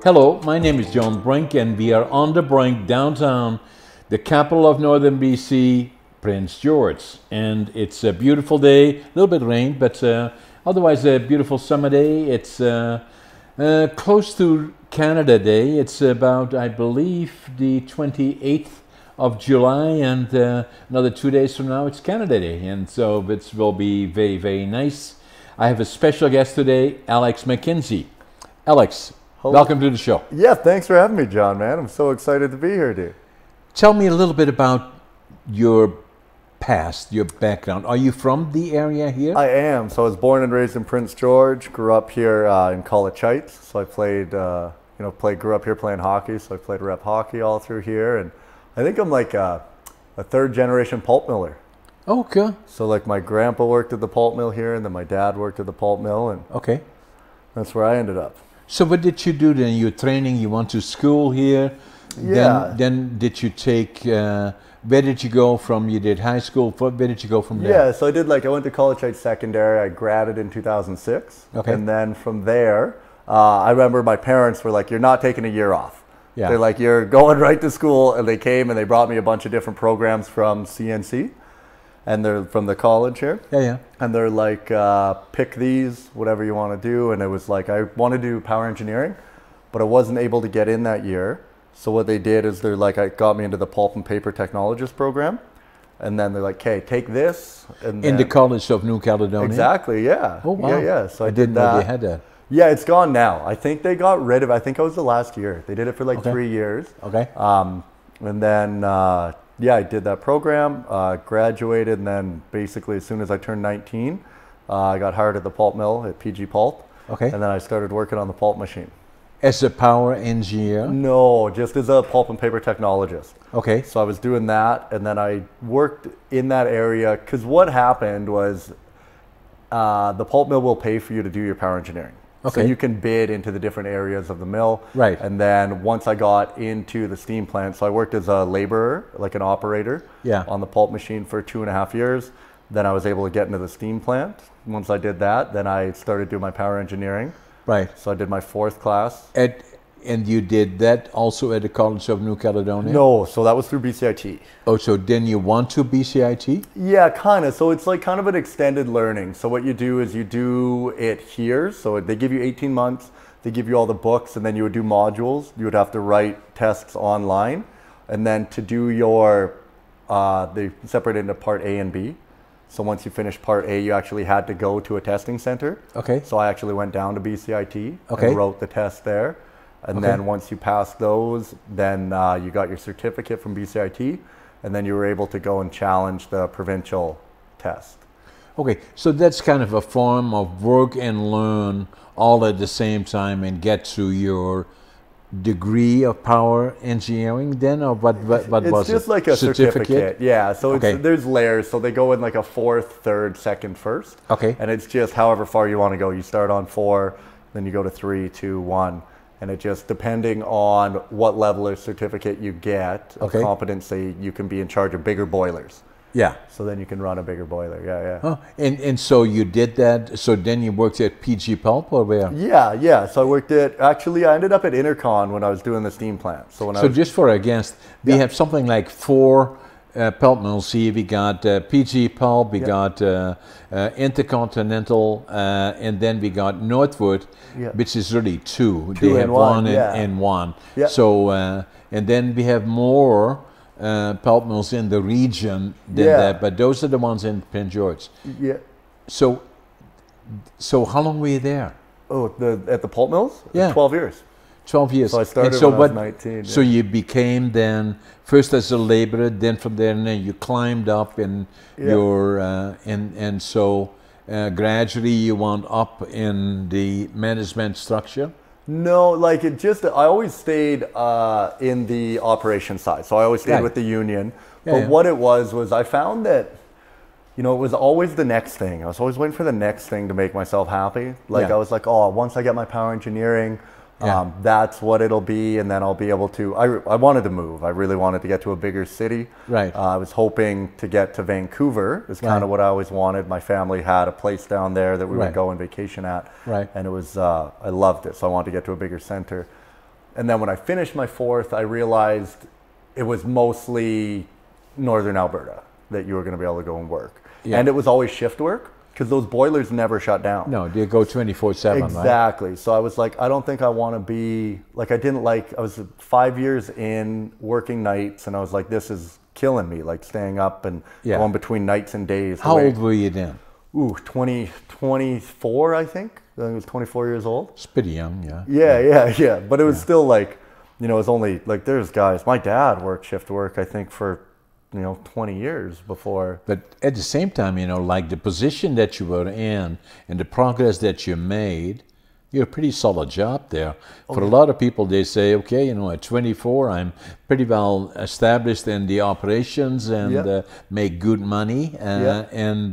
Hello, my name is John Brink, and we are on the Brink downtown, the capital of northern BC, Prince George. And it's a beautiful day, a little bit rain, but otherwise a beautiful summer day. It's close to Canada Day. It's about, I believe, the 28th of July, and another 2 days from now it's Canada Day, and so it will be very, very nice. I have a special guest today, Alex Mckenzie. Alex, hello. Welcome to the show. Yeah, thanks for having me, John, man. I'm so excited to be here, dude. Tell me a little bit about your past, your background. Are you from the area here? I am. So I was born and raised in Prince George. Grew up here in College Heights. So I played, grew up here playing hockey. So I played rep hockey all through here, and I think I'm like a third generation pulp miller. Okay. So like my grandpa worked at the pulp mill here, and then my dad worked at the pulp mill, and okay, that's where I ended up. So what did you do then? You were training, you went to school here. Yeah. Then did you take, where did you go from? You did high school, where did you go from there? Yeah, so I went to College Heights Secondary. I graduated in 2006. Okay. And then from there, I remember my parents were like, you're not taking a year off. Yeah. They're like, you're going right to school. And they came and they brought me a bunch of different programs from CNC. And they're from the college here. Yeah, yeah. And they're like, pick these, whatever you want to do. And it was like, I wanted to do power engineering, but I wasn't able to get in that year. So what they did is they're like, I got me into the pulp and paper technologist program. And then they're like, okay, take this. And in the College of New Caledonia? Exactly, yeah. Oh, wow. Yeah, yeah. So I didn't know they had that. Yeah, it's gone now. I think they got rid of it. I think it was the last year. They did it for like 3 years. Okay. And then, yeah, I did that program, graduated, and then basically as soon as I turned 19, I got hired at the pulp mill at PG Pulp. Okay. And then I started working on the pulp machine. As a power engineer? No, just as a pulp and paper technologist. Okay. So I was doing that, and then I worked in that area, because what happened was the pulp mill will pay for you to do your power engineering. Okay. So you can bid into the different areas of the mill. Right. And then once I got into the steam plant, so I worked as a laborer, like an operator, on the pulp machine for 2.5 years. Then I was able to get into the steam plant. Once I did that, then I started doing my power engineering. Right. So I did my 4th class. And you did that also at the College of New Caledonia? No, so that was through BCIT. Oh, so then you went to BCIT? Yeah, kind of. So it's like kind of an extended learning. So what you do is you do it here. So they give you 18 months. They give you all the books, and then you would do modules. You would have to write tests online. And then to do your, they separate it into part A and B. So once you finish part A, you actually had to go to a testing center. Okay. So I actually went down to BCIT and wrote the test there. And then once you passed those, then you got your certificate from BCIT, and then you were able to go and challenge the provincial test. Okay, so that's kind of a form of work and learn all at the same time and get to your degree of power engineering then, or what was it? It's just like a certificate. Yeah, so there's layers. So they go in like a 4th, 3rd, 2nd, 1st. Okay. And it's just however far you want to go. You start on 4, then you go to 3, 2, 1. And it just, depending on what level of certificate you get of competency, you can be in charge of bigger boilers. Yeah. So then you can run a bigger boiler, yeah. Oh, and so you did that, so then you worked at PG Pulp or where? Yeah. So I worked at, actually I ended up at Intercon when I was doing the steam plant. So just for our guests, we have something like 4 pulp mills here. We got PG Pulp, we got Intercontinental, and then we got Northwood, which is really 2. They have 1 and 1. Yeah. So, and then we have more pulp mills in the region than that, but those are the ones in Prince George. Yeah. So how long were you there? Oh, at the pulp mills? Yeah. 12 years. 12 years. So I started when I was 19. So you became then, first as a laborer, then from there, and then you climbed up in your, and so gradually you went up in the management structure? No, like it just, I always stayed in the operation side. So I always stayed with the union. But what it was I found that, you know, it was always the next thing. I was always waiting for the next thing to make myself happy. Like I was like, oh, once I get my power engineering, that's what it'll be, and then I'll be able to, I wanted to move. I really wanted to get to a bigger city. Right. I was hoping to get to Vancouver, is kind of what I always wanted. My family had a place down there that we would go on vacation at. Right. And it was, I loved it, so I wanted to get to a bigger center. And then when I finished my fourth, I realized it was mostly northern Alberta that you were going to be able to go and work. Yeah. And it was always shift work because those boilers never shut down. No, they go 24/7, exactly. Right? So I was like, I don't think I want to be, like, I was 5 years in working nights and I was like, this is killing me, like staying up and going between nights and days. How old were you then? 24, I think. I was 24 years old. It's pretty young, yeah. Yeah. But it was still like, you know, it was only like, there's guys, my dad worked shift work, I think, for, 20 years before. But at the same time, like the position that you were in and the progress that you made, you're a pretty solid job there. For a lot of people, they say, okay, at 24, I'm pretty well established in the operations and make good money and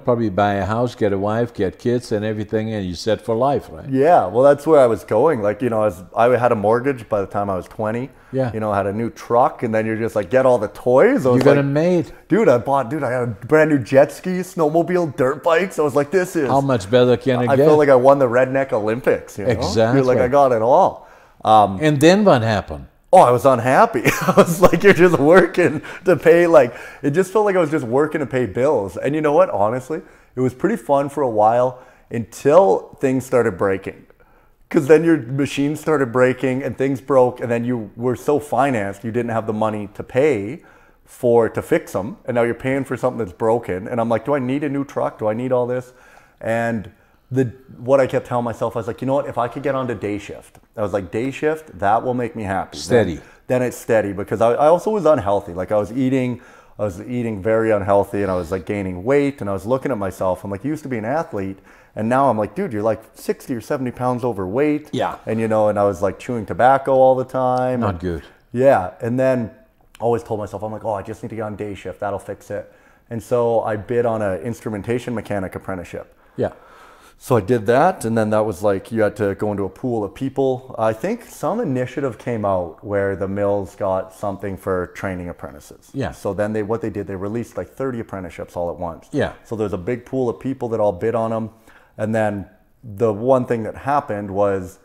probably buy a house, get a wife, get kids and everything, and you're set for life, right? Yeah, well, that's where I was going. Like, I had a mortgage by the time I was 20. Yeah. I had a new truck, and then you're just like, get all the toys. You got a maid. Dude, I had a brand new jet ski, snowmobile, dirt bikes. I was like, this is... How much better can it get? I felt like I won the Redneck Olympics, Exactly. You're like, I got it all. And then what happened? Oh, I was unhappy. I was like, you're just working to pay, it just felt like I was just working to pay bills. And you know what? Honestly, it was pretty fun for a while until things started breaking. Because then your machine started breaking and things broke, and then you were so financed, you didn't have the money to pay to fix them. And now you're paying for something that's broken. And I'm like, do I need a new truck? Do I need all this? And what I kept telling myself, I was like, you know what, if I could get onto day shift, I was like, day shift, that will make me happy. Steady. Then it's steady, because I also was unhealthy. Like I was eating very unhealthy, and I was like gaining weight, and I was looking at myself. I'm like, you used to be an athlete, and now I'm like, dude, you're like 60 or 70 pounds overweight. Yeah. And and I was like chewing tobacco all the time. Not good. Yeah. And then I always told myself, I'm like, oh, I just need to get on day shift. That'll fix it. And so I bid on an instrumentation mechanic apprenticeship. Yeah. So I did that, and then that was like, you had to go into a pool of people. I think some initiative came out where the mills got something for training apprentices. Yeah. So then they released like 30 apprenticeships all at once. Yeah. So there's a big pool of people that all bid on them. And then the one thing that happened was,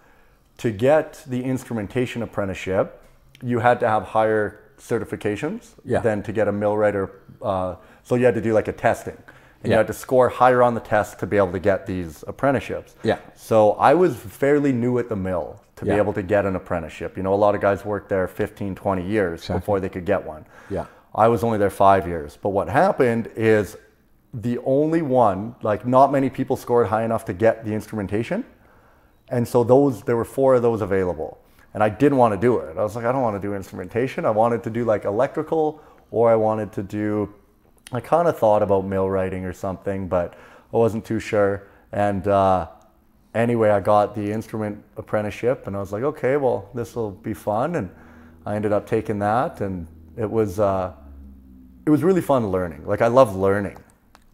to get the instrumentation apprenticeship, you had to have higher certifications than to get a millwrighter. So you had to do like a testing. And you had to score higher on the test to be able to get these apprenticeships. Yeah. So I was fairly new at the mill to be able to get an apprenticeship. A lot of guys worked there 15, 20 years before they could get one. Yeah. I was only there 5 years. But what happened is, the only one, like, not many people scored high enough to get the instrumentation. And so there were 4 of those available. And I didn't want to do it. I was like, I don't want to do instrumentation. I wanted to do like electrical, or I wanted to do... I kind of thought about millwrighting or something, but I wasn't too sure. And anyway, I got the instrument apprenticeship, and I was like, okay, well, this will be fun. And I ended up taking that, and it was really fun learning. Like, I love learning.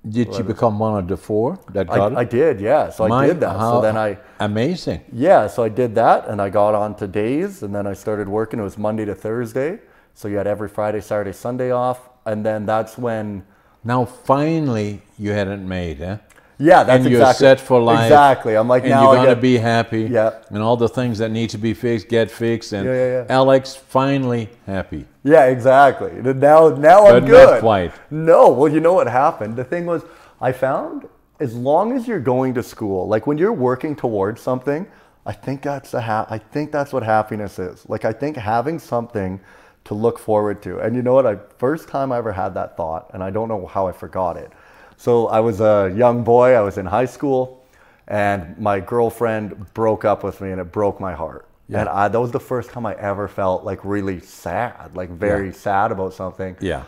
Did you become one of the 4 that got it? I did, yeah. So I did that. So then amazing. Yeah, so I did that, and I got on to days, and then I started working. It was Monday to Thursday. So you had every Friday, Saturday, Sunday off. And then that's when... Now finally you had it made, eh? Yeah, that's exactly. And you're set for life. Exactly. I'm like, and now you're going to be happy. Yeah. And all the things that need to be fixed, get fixed. And Alex, finally happy. Yeah, exactly. Now I'm good. But not quite. No, well, you know what happened? The thing was, I found, as long as you're going to school, like when you're working towards something, I think that's what happiness is. Like, I think having something to look forward to. And you know what? First time I ever had that thought, and I don't know how I forgot it. So I was a young boy, I was in high school, and my girlfriend broke up with me, and it broke my heart. Yeah. And that was the first time I ever felt like really sad, like very sad about something. Yeah.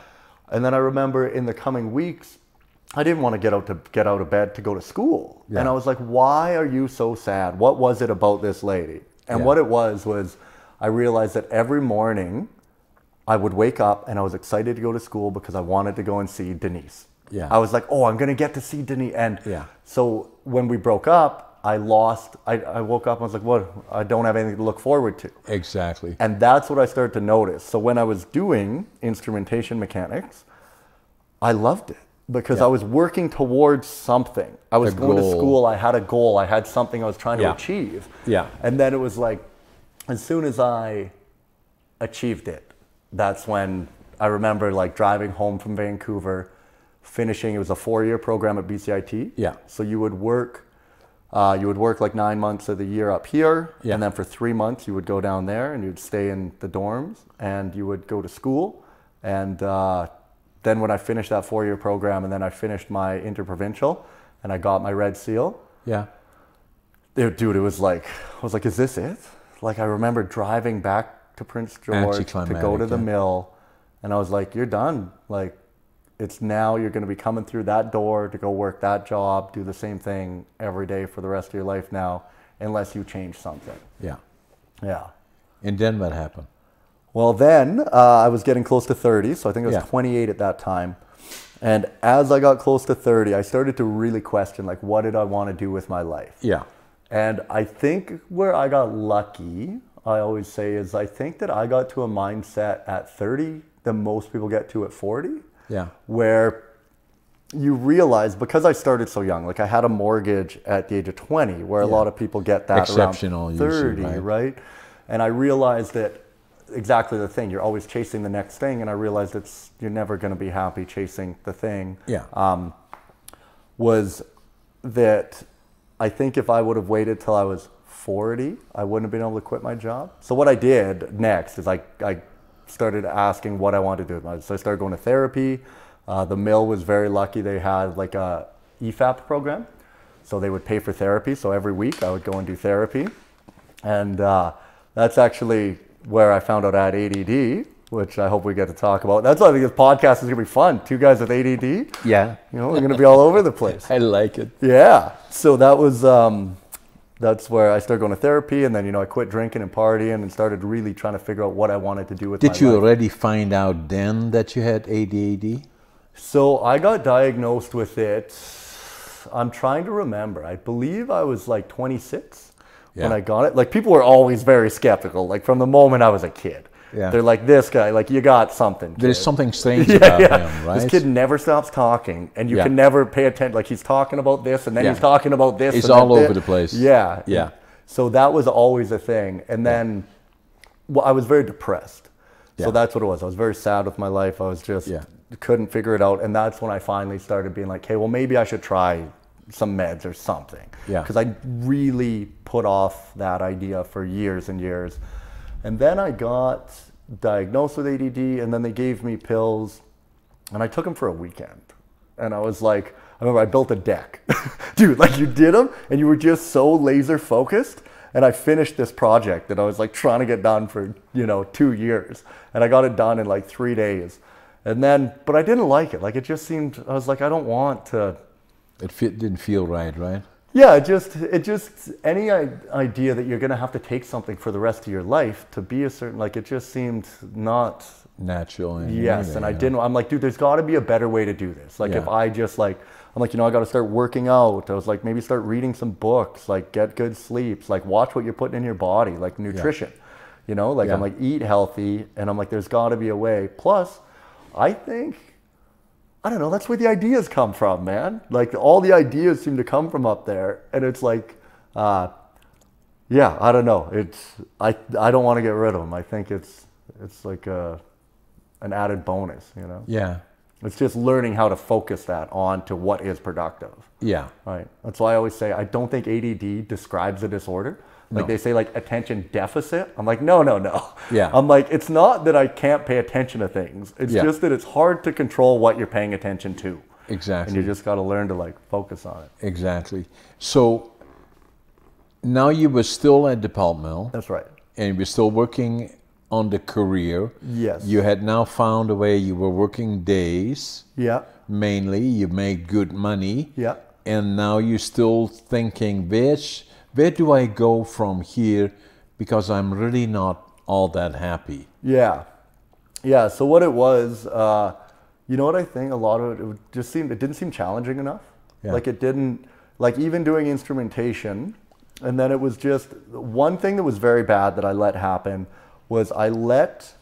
And then I remember in the coming weeks, I didn't want to get out of bed to go to school. Yeah. And I was like, why are you so sad? What was it about this lady? And what it was I realized that every morning I would wake up and I was excited to go to school because I wanted to go and see Denise. Yeah. I was like, oh, I'm going to get to see Denise. And so when we broke up, I woke up and I was like, what? I don't have anything to look forward to. Exactly. And that's what I started to notice. So when I was doing instrumentation mechanics, I loved it because I was working towards something. I was going to school. I had a goal. I had something I was trying to achieve. Yeah. And then it was like, as soon as I achieved it, that's when I remember like driving home from Vancouver, finishing. It was a 4-year program at BCIT. Yeah. So you would work like 9 months of the year up here, and then for 3 months you would go down there and you'd stay in the dorms and you would go to school. And then when I finished that 4-year program and then I finished my interprovincial and I got my red seal. Yeah. Dude, it was like, I was like, is this it? Like, I remember driving back to Prince George to go to the mill, and I was like, you're done. Like, it's now you're going to be coming through that door to go work that job, do the same thing every day for the rest of your life now, unless you change something. Yeah. Yeah. And then what happened? Well, then I was getting close to 30, so I think I was 28 at that time. And as I got close to 30, I started to really question, like, what did I want to do with my life? Yeah. And I think where I got lucky, I always say, is I think that I got to a mindset at 30 that most people get to at 40. Yeah. Where you realize, because I started so young, like I had a mortgage at the age of 20, where a lot of people get that exceptional around 30, usually, right? And I realized that exactly the thing, you're always chasing the next thing, and I realized you're never going to be happy chasing the thing. Yeah. Was that I think if I would have waited till I was 40, I wouldn't have been able to quit my job. So what I did next is I started asking what I wanted to do with my life. So I started going to therapy. The mill was very lucky. They had like a EFAP program. So they would pay for therapy. So every week I would go and do therapy. And that's actually where I found out I had ADD, which I hope we get to talk about. That's why I think this podcast is going to be fun. 2 guys with ADD. Yeah. You know, we're going to be all over the place. I like it. Yeah. So that was, that's where I started going to therapy. And then, you know, I quit drinking and partying and started really trying to figure out what I wanted to do with my life. Did you already find out then that you had ADD? So I got diagnosed with it. I'm trying to remember. I believe I was like 26 when I got it. Like, people were always very skeptical, like from the moment I was a kid. Yeah. They're like, this guy, like, you got something, kid. There's something strange about him, right? This kid never stops talking, and you can never pay attention. Like, he's talking about this, and then he's talking about this. He's all over the place. Yeah. Yeah. So that was always a thing. And then I was very depressed. So that's what it was. I was very sad with my life. I was just couldn't figure it out. And that's when I finally started being like, hey, well, maybe I should try some meds or something. Yeah. Because I really put off that idea for years and years. And then I got diagnosed with ADD, and then they gave me pills, and I took them for a weekend. And I was like, I remember I built a deck. Dude, like, you did them, and you were just so laser focused. And I finished this project that I was like trying to get done for, 2 years. And I got it done in like 3 days. And then, but I didn't like it. Like, it just seemed, I was like, I don't want to. Didn't feel right, right? Yeah, it just any idea that you're going to have to take something for the rest of your life to be a certain, like, it just seemed not natural. Yes, and I didn't, I'm like, dude, there's got to be a better way to do this. Like, if I just like, I'm like, I got to start working out. I was like, maybe start reading some books, like get good sleeps, like watch what you're putting in your body, like nutrition, like I'm like, eat healthy. And I'm like, there's got to be a way. Plus, I think, I don't know, that's where the ideas come from, man. Like, all the ideas seem to come from up there. And it's like, I don't know. I don't want to get rid of them. I think it's like an added bonus, Yeah. It's just learning how to focus that on to what is productive. Yeah. Right. That's why I always say, I don't think ADD describes a disorder. Like, they say, like, attention deficit. I'm like, no. Yeah. I'm like, it's not that I can't pay attention to things. It's just that it's hard to control what you're paying attention to. Exactly. And you just got to learn to, like, focus on it. Exactly. So now you were still at the pulp mill. That's right. And you were still working on the career. Yes. You had now found a way. You were working days. Yeah. Mainly. You made good money. Yeah. And now you're still thinking, where do I go from here? Because I'm really not all that happy. Yeah. Yeah. So what it was, you know what I think? A lot of it didn't seem challenging enough. Yeah. Like, it didn't, like, even doing instrumentation. And then it was just, one thing that was very bad that I let happen was I let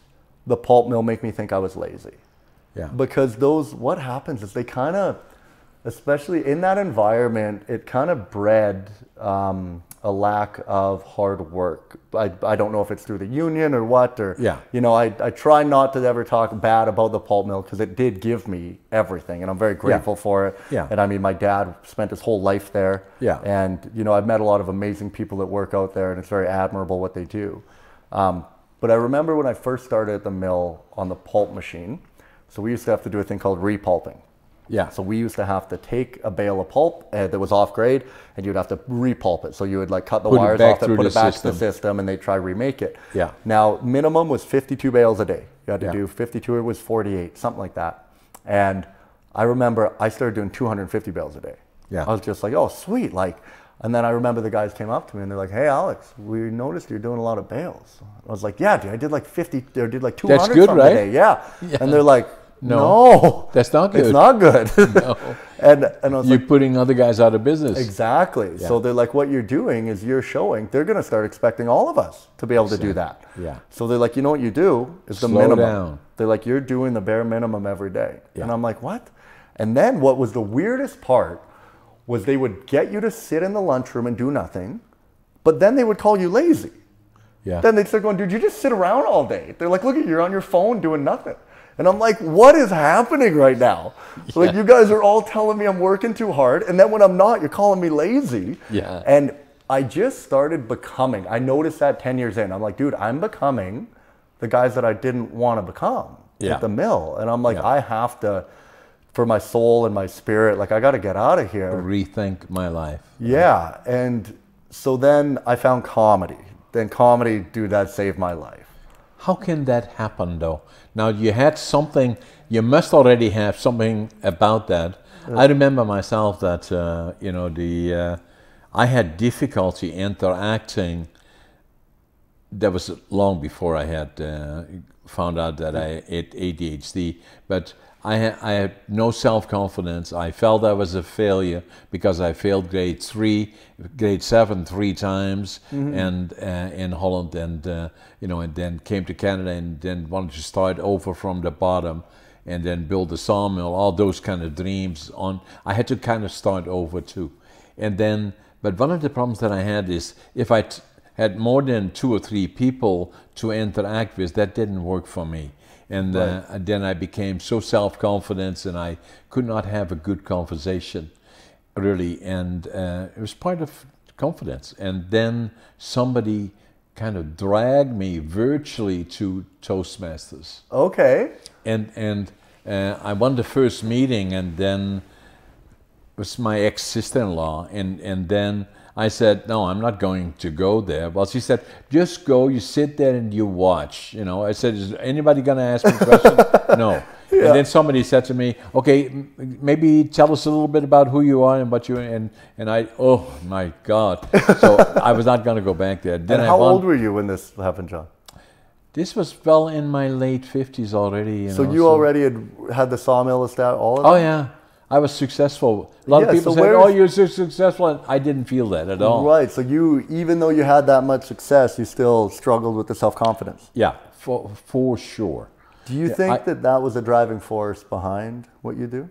the pulp mill make me think I was lazy. Yeah. Because what happens is they kind of, especially in that environment, it kind of bred a lack of hard work. I don't know if it's through the union or what, or, Yeah. you know, I try not to ever talk bad about the pulp mill because it did give me everything, and I'm very grateful for it. Yeah. And I mean, my dad spent his whole life there. Yeah. And, you know, I've met a lot of amazing people that work out there, and it's very admirable what they do. But I remember when I first started at the mill on the pulp machine, so we used to have to do a thing called repulping. Yeah. So we used to have to take a bale of pulp that was off grade, and you'd have to repulp it. So you would like cut the wires off and put it back to the system, and they'd try remake it. Yeah. Now, minimum was 52 bales a day. You had to Yeah. do 52, it was 48, something like that. And I remember I started doing 250 bales a day. Yeah. I was just like, oh, sweet. Like, and then I remember the guys came up to me and they're like, hey, Alex, we noticed you're doing a lot of bales. I was like, yeah, dude, I did like 50, or did like 200 That's good, something right? a day. Yeah. Yeah. And they're like, No. no, That's not good. It's not good. No. and I was You're like, putting other guys out of business. exactly. Yeah. So they're like, what you're doing is you're showing, they're going to start expecting all of us to be able to do that. Yeah. So they're like, you know what you do is the Slow minimum. down. They're like, you're doing the bare minimum every day. Yeah. And I'm like, what? And then what was the weirdest part was they would get you to sit in the lunchroom and do nothing, but then they would call you lazy. Yeah. Then they'd start going, dude, you just sit around all day. They're like, look at you, you're on your phone doing nothing. And I'm like, what is happening right now? Yeah. Like, you guys are all telling me I'm working too hard, and then when I'm not, you're calling me lazy. Yeah. And I just started becoming, I noticed that 10 years in. I'm like, dude, I'm becoming the guys that I didn't want to become Yeah. at the mill. And I'm like, Yeah. I have to, for my soul and my spirit, like, I got to get out of here. Rethink my life. Yeah. And so then I found comedy. Then comedy, dude, that saved my life. How can that happen, though? Now, you had something, you must already have something about that. I remember myself that, you know, I had difficulty interacting. That was long before I had found out that I had ADHD, but I had no self-confidence. I felt I was a failure because I failed grade 7 3 times, and in Holland, and you know, and then came to Canada, and then wanted to start over from the bottom, and then build a sawmill. All those kind of dreams. I had to kind of start over too, and then. But one of the problems that I had is if I had more than 2 or 3 people to interact with, that didn't work for me. And then I became so self-confident, and I could not have a good conversation, really. And it was part of confidence. And then somebody kind of dragged me virtually to Toastmasters. Okay. And I won the first meeting, and then it was my ex-sister-in-law. And then I said, no, I'm not going to go there. Well, she said, just go, you sit there and you watch. You know, I said, is anybody going to ask me a question? No. Yeah. And then somebody said to me, okay, maybe tell us a little bit about who you are and what you, and I, oh my God. So I was not going to go back there. Then and how old were you when this happened, John? This was well in my late 50s already. So you already had the sawmill established, all of that? Oh yeah. I was successful. A lot of people said, oh, you're so successful. And I didn't feel that at all. Right. So you, even though you had that much success, you still struggled with the self-confidence. Yeah, for sure. Do you think that was a driving force behind what you do?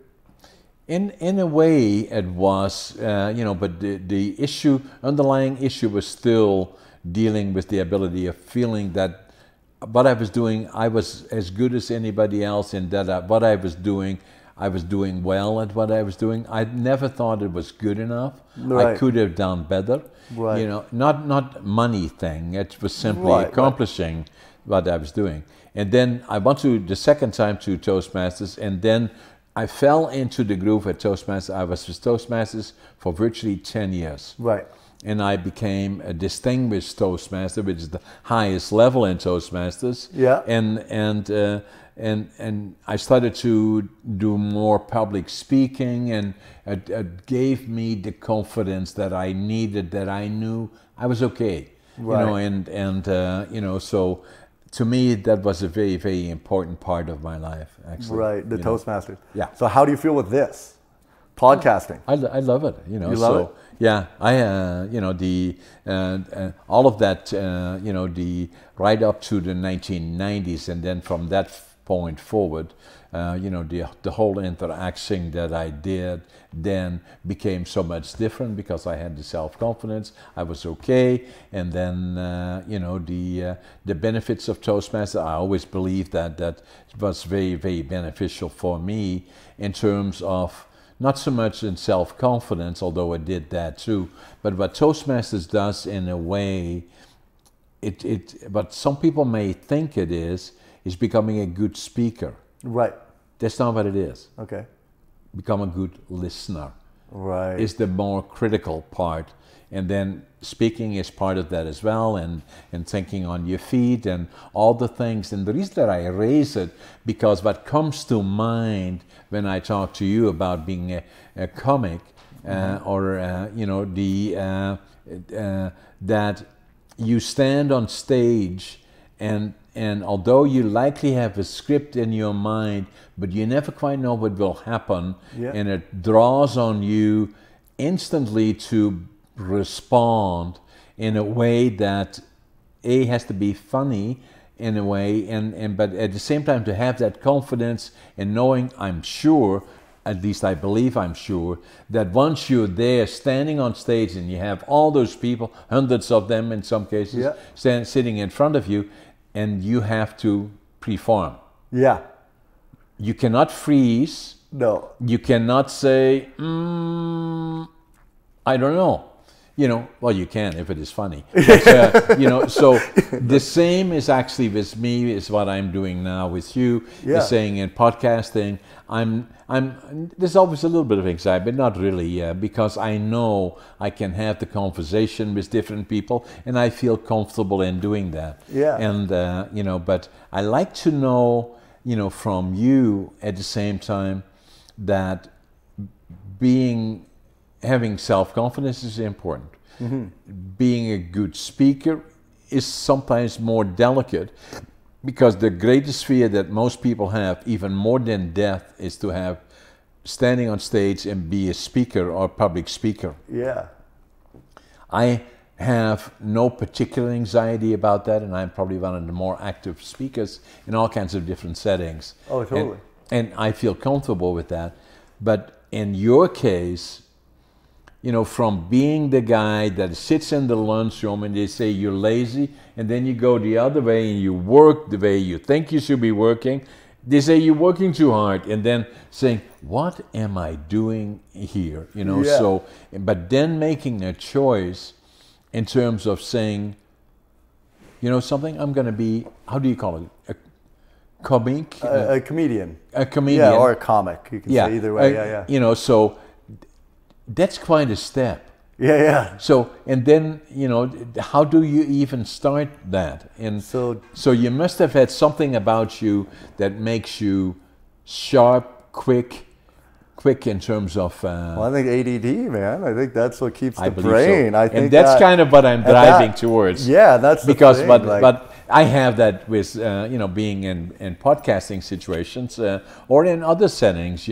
In a way, it was, you know, but the underlying issue was still dealing with the ability of feeling that what I was doing, I was as good as anybody else, and that what I was doing well at what I was doing. I never thought it was good enough. Right. I could have done better. Right. You know, not money thing. It was simply accomplishing what I was doing. And then I went to the second time to Toastmasters, and then I fell into the groove at Toastmasters. I was with Toastmasters for virtually 10 years. Right. And I became a distinguished Toastmaster, which is the highest level in Toastmasters. Yeah. And I started to do more public speaking, and it gave me the confidence that I needed, that I knew I was okay. Right. You know, and you know, so to me that was a very, very important part of my life, actually. Right, the Toastmasters. Yeah. So how do you feel with this? Podcasting. I love it. You know, you love it? Yeah, you know, all of that, you know, right up to the 1990s, and then from that point forward. The whole interaction that I did then became so much different because I had the self-confidence. I was okay, and then the benefits of Toastmasters. I always believed that was very, very beneficial for me in terms of not so much in self-confidence, although I did that too, but what Toastmasters does in a way, what some people may think it is becoming a good speaker. Right. That's not what it is. Okay. Become a good listener. Right. Is the more critical part. And then speaking is part of that as well, and thinking on your feet and all the things. And the reason that I raise it, because what comes to mind when I talk to you about being a comic, that you stand on stage and although you likely have a script in your mind, but you never quite know what will happen, and it draws on you instantly to respond in a way that has to be funny in a way, but at the same time to have that confidence and knowing, I'm sure, at least I believe I'm sure, that once you're there standing on stage and you have all those people, hundreds of them in some cases, sitting in front of you, and you have to perform. Yeah. You cannot freeze. No. You cannot say, I don't know. Well, you can if it is funny. But, so the same is actually with me is what I'm doing now with you. Yeah. Is saying in podcasting, there's always a little bit of anxiety, but not really, because I know I can have the conversation with different people, and I feel comfortable in doing that. Yeah. And but I like to know, from you at the same time that having self-confidence is important. Mm-hmm. Being a good speaker is sometimes more delicate, because the greatest fear that most people have, even more than death, is to have standing on stage and be a speaker or public speaker. Yeah. I have no particular anxiety about that, and I'm probably one of the more active speakers in all kinds of different settings. Oh, totally. And I feel comfortable with that. But in your case, from being the guy that sits in the lunchroom and they say you're lazy, and then you go the other way and you work the way you think you should be working, they say you're working too hard, and then saying, what am I doing here? So, but then making a choice in terms of saying, something, I'm going to be, how do you call it? A comic? A comedian. A comedian. Yeah, or a comic. You can say either way. So that's quite a step. Yeah. So, and then, how do you even start that? And so you must have had something about you that makes you sharp, quick in terms of... well, I think ADD, man. I think that's what keeps the brain. So. I think and that's kind of what I'm driving towards. Yeah, that's the because, thing. But I have that with, being in podcasting situations or in other settings,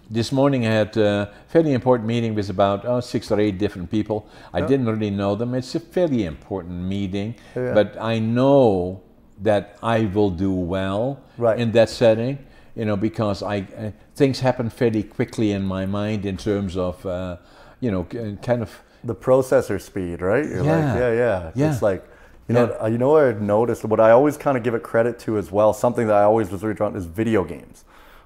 this morning I had a fairly important meeting with about 6 or 8 different people. I didn't really know them. It's a fairly important meeting, but I know that I will do well in that setting, because things happen fairly quickly in my mind in terms of, kind of... The processor speed, right? You're Yeah. It's like, what I've noticed, what I always kind of give it credit to as well, something that I always was really drawn to is video games.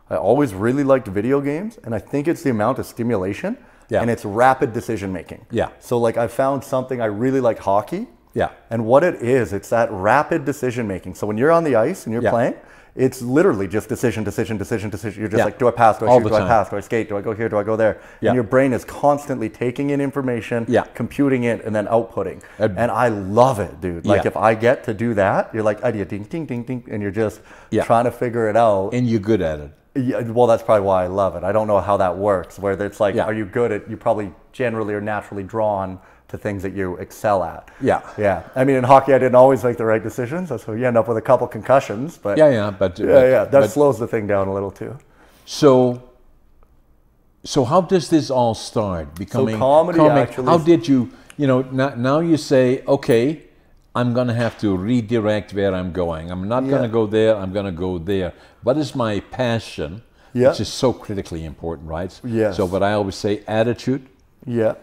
I always really liked video games, and I think it's the amount of stimulation and it's rapid decision making. Yeah. So like I found something, I really like hockey. Yeah. And what it is, it's that rapid decision making. So when you're on the ice and you're playing, it's literally just decision. You're just like, do I pass? Do I shoot? Do I pass? Do I skate? Do I go here? Do I go there? And your brain is constantly taking in information, computing it, and then outputting. And I love it, dude. Like if I get to do that, you're like, idea, ding, ding, ding, ding, and you're just trying to figure it out. And you're good at it. Yeah, well, that's probably why I love it. I don't know how that works, where it's like, are you good at, you probably generally are naturally drawn to things that you excel at. Yeah. I mean, in hockey, I didn't always make the right decisions. That's why you end up with a couple concussions. But that slows the thing down a little too. So how does this all start? Becoming comedy actually... How did you, now you say, okay, I'm going to have to redirect where I'm going. I'm not going to go there, I'm going to go there. What is my passion, which is so critically important, right? Yes. So what I always say, attitude,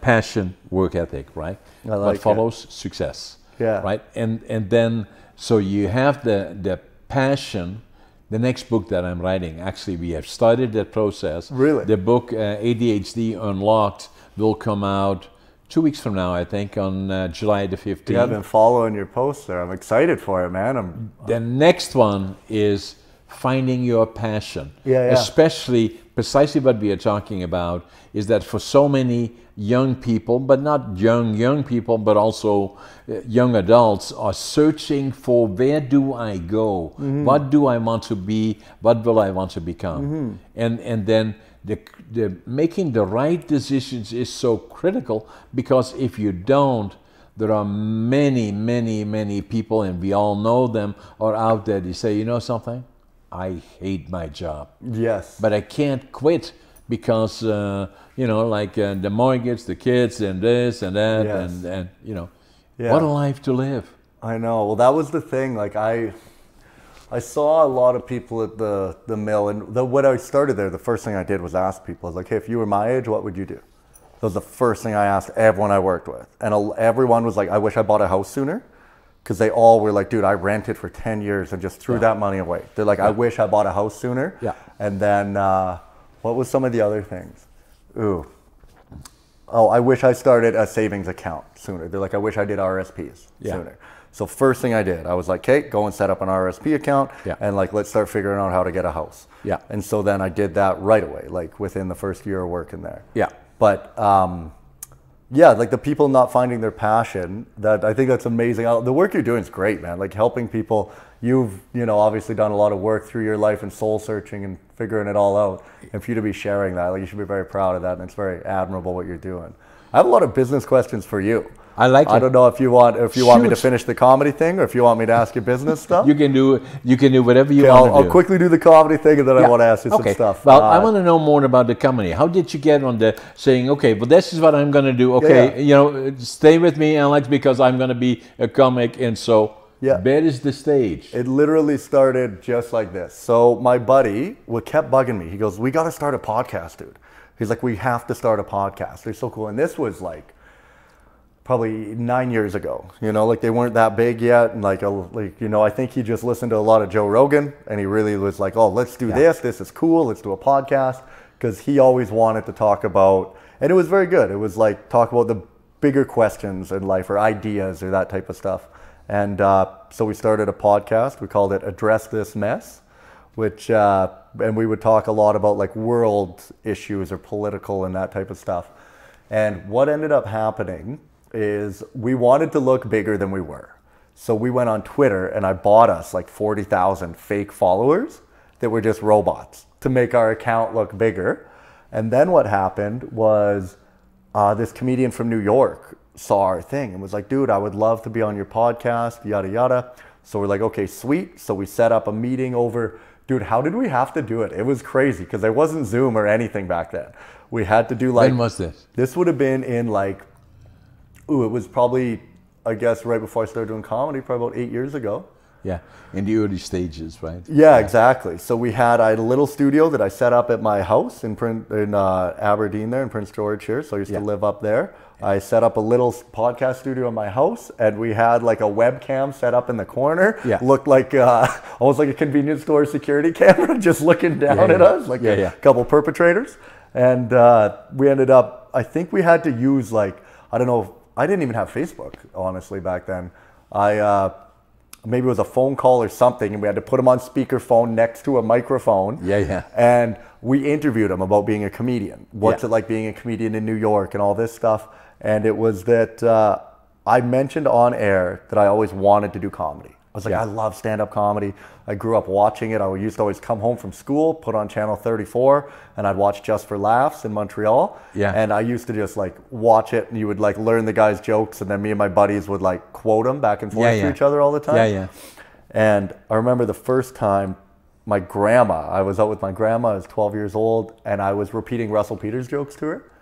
passion, work ethic, right? What follows? Success, right? And then, so you have the passion. The next book that I'm writing, actually we have started that process. Really? The book ADHD Unlocked will come out 2 weeks from now, I think, on July the 15th. Yeah, I've been following your posts there. I'm excited for it, man. The next one is finding your passion. Especially, precisely what we are talking about, is that for so many young people, but not young people, but also young adults, are searching for where do I go? What do I want to be? What will I want to become? And then the making the right decisions is so critical, because if you don't, there are many people, and we all know them, are out there. They say, you know something? I hate my job. Yes. But I can't quit because, you know, like the mortgage, the kids, and this and that, and you know, what a life to live. I know. Well, that was the thing. Like I saw a lot of people at the mill, and when I started there, the first thing I did was ask people. I was like, hey, if you were my age, what would you do? That was the first thing I asked everyone I worked with. And everyone was like, I wish I bought a house sooner. Because they all were like, dude, I rented for 10 years and just threw that money away. They're like, I wish I bought a house sooner. And then what was some of the other things? I wish I started a savings account sooner. They're like, I wish I did RSPs sooner. So first thing I did, I was like, okay, go and set up an RSP account and like, let's start figuring out how to get a house. And so then I did that right away, like within the first year of working there. But like the people not finding their passion, that I think that's amazing. The work you're doing is great, man. Like helping people. You've, you know, obviously done a lot of work through your life and soul searching and figuring it all out. And for you to be sharing that, like you should be very proud of that. And it's very admirable what you're doing. I have a lot of business questions for you. I don't know if you want me to finish the comedy thing, or if you want me to ask you business stuff. You can do whatever you want to do. I'll quickly do the comedy thing, and then I want to ask you some stuff. Well, I want to know more about the comedy. How did you get on the saying, okay, well, this is what I'm going to do. Okay, you know, stay with me, Alex, because I'm going to be a comic, and so where is the stage? It literally started just like this. So my buddy kept bugging me. He goes, we got to start a podcast, dude. He's like, we have to start a podcast. They're so cool. And this was like probably 9 years ago, you know, like they weren't that big yet. And like, you know, I think he just listened to a lot of Joe Rogan, and he really was like, oh, let's do this. This is cool. Let's do a podcast. Because he always wanted to talk about, and it was very good. It was like talk about the bigger questions in life, or ideas, or that type of stuff. And so we started a podcast. We called it Address This Mess, which, and we would talk a lot about like world issues or political and that type of stuff. And what ended up happening is we wanted to look bigger than we were. So we went on Twitter, and I bought us like 40,000 fake followers that were just robots to make our account look bigger. And then what happened was this comedian from New York saw our thing and was like, dude, I would love to be on your podcast, yada, yada. So we're like, okay, sweet. So we set up a meeting over, dude, how did we have to do it? It was crazy because there wasn't Zoom or anything back then. We had to do like... When was this? This would have been in like, it was probably, I guess, right before I started doing comedy, probably about 8 years ago. Yeah, in the early stages, right? Yeah, exactly. So I had a little studio that I set up at my house in Aberdeen there in Prince George here. So I used to live up there. I set up a little podcast studio in my house, and we had like a webcam set up in the corner. Looked like almost like a convenience store security camera, just looking down at us, like a couple perpetrators. And we ended up, I think we had to use like, I don't know, I didn't even have Facebook, honestly, back then. Maybe it was a phone call or something, and we had to put him on speakerphone next to a microphone. And we interviewed him about being a comedian. What's it like being a comedian in New York and all this stuff. And it was that I mentioned on air that I always wanted to do comedy. I was like, I love stand-up comedy. I grew up watching it. I used to always come home from school, put on Channel 34, and I'd watch Just for Laughs in Montreal. And I used to just like watch it, and you would like learn the guy's jokes, and then me and my buddies would like quote them back and forth to each other all the time. And I remember the first time my grandma, I was out with my grandma, I was 12 years old, and I was repeating Russell Peters jokes to her.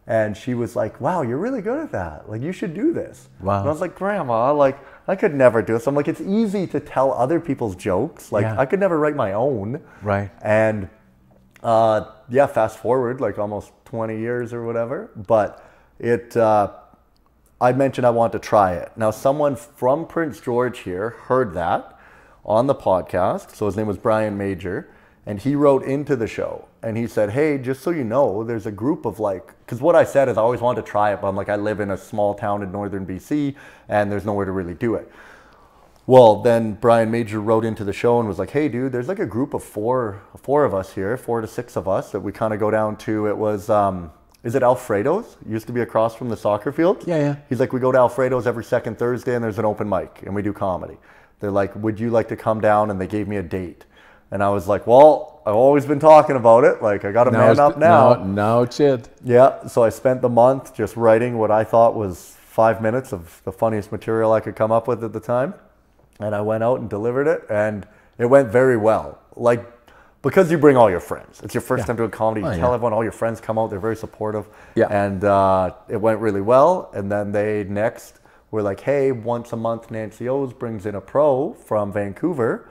And she was like, wow, you're really good at that. Like, you should do this. Wow. And I was like, Grandma, like, I could never do this. I'm like, it's easy to tell other people's jokes. Like, I could never write my own. Right. And yeah, fast forward like almost 20 years or whatever. But I mentioned I wanted to try it. Now, someone from Prince George here heard that on the podcast. So his name was Brian Major. And he wrote into the show and he said, hey, just so you know, there's a group of like, because what I said is I always wanted to try it, but I'm like, I live in a small town in northern BC and there's nowhere to really do it. Well, then Brian Major wrote into the show and was like, hey, dude, there's like a group of four of us here, 4 to 6 of us that we kind of go down to. It was, is it Alfredo's? It used to be across from the soccer field. Yeah. He's like, we go to Alfredo's every second Thursday and there's an open mic and we do comedy. They're like, would you like to come down? And they gave me a date. And I was like, well, I've always been talking about it. Like, I got to man up now. Now it's it. Yeah. So I spent the month just writing what I thought was 5 minutes of the funniest material I could come up with at the time. And I went out and delivered it. And it went very well. Like, because you bring all your friends. It's your first time doing comedy. You tell everyone, all your friends come out. They're very supportive. Yeah. And it went really well. And then they next were like, hey, once a month, Nancy O's brings in a pro from Vancouver.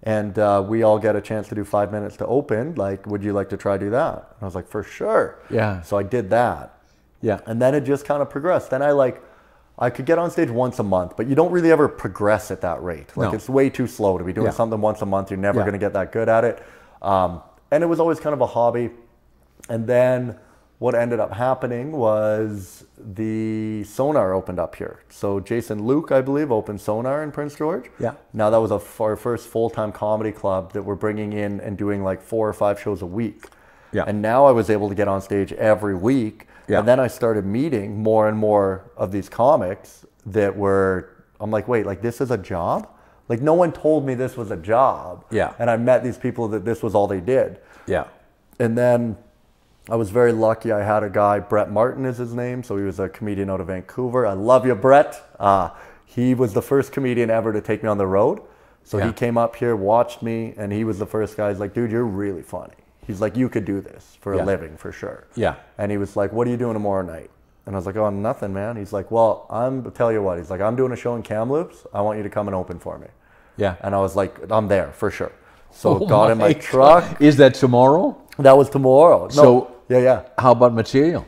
And we all get a chance to do 5 minutes to open. Like, would you like to try do that? And I was like, for sure. Yeah. So I did that. Yeah. And then it just kind of progressed. Then I could get on stage once a month, but you don't really ever progress at that rate. Like, it's way too slow to be doing something once a month. You're never going to get that good at it. And it was always kind of a hobby. And then what ended up happening was the Sonar opened up here. So Jason Luke, I believe, opened Sonar in Prince George. Yeah. Now that was our first full-time comedy club that we're bringing in and doing like 4 or 5 shows a week. Yeah. And now I was able to get on stage every week. Yeah. And then I started meeting more and more of these comics that I'm like, wait, like this is a job? Like no one told me this was a job. Yeah. And I met these people that this was all they did. Yeah. And then I was very lucky. I had a guy, Brett Martin is his name. So he was a comedian out of Vancouver. I love you, Brett. He was the first comedian ever to take me on the road. So he came up here, watched me, and he was the first guy. He's like, dude, you're really funny. He's like, you could do this for a living for sure. Yeah. And he was like, what are you doing tomorrow night? And I was like, oh, nothing, man. He's like, well, I'll tell you what. He's like, I'm doing a show in Kamloops. I want you to come and open for me. Yeah. And I was like, I'm there for sure. So got in my truck. Is that tomorrow? That was tomorrow. No, so yeah. How about material?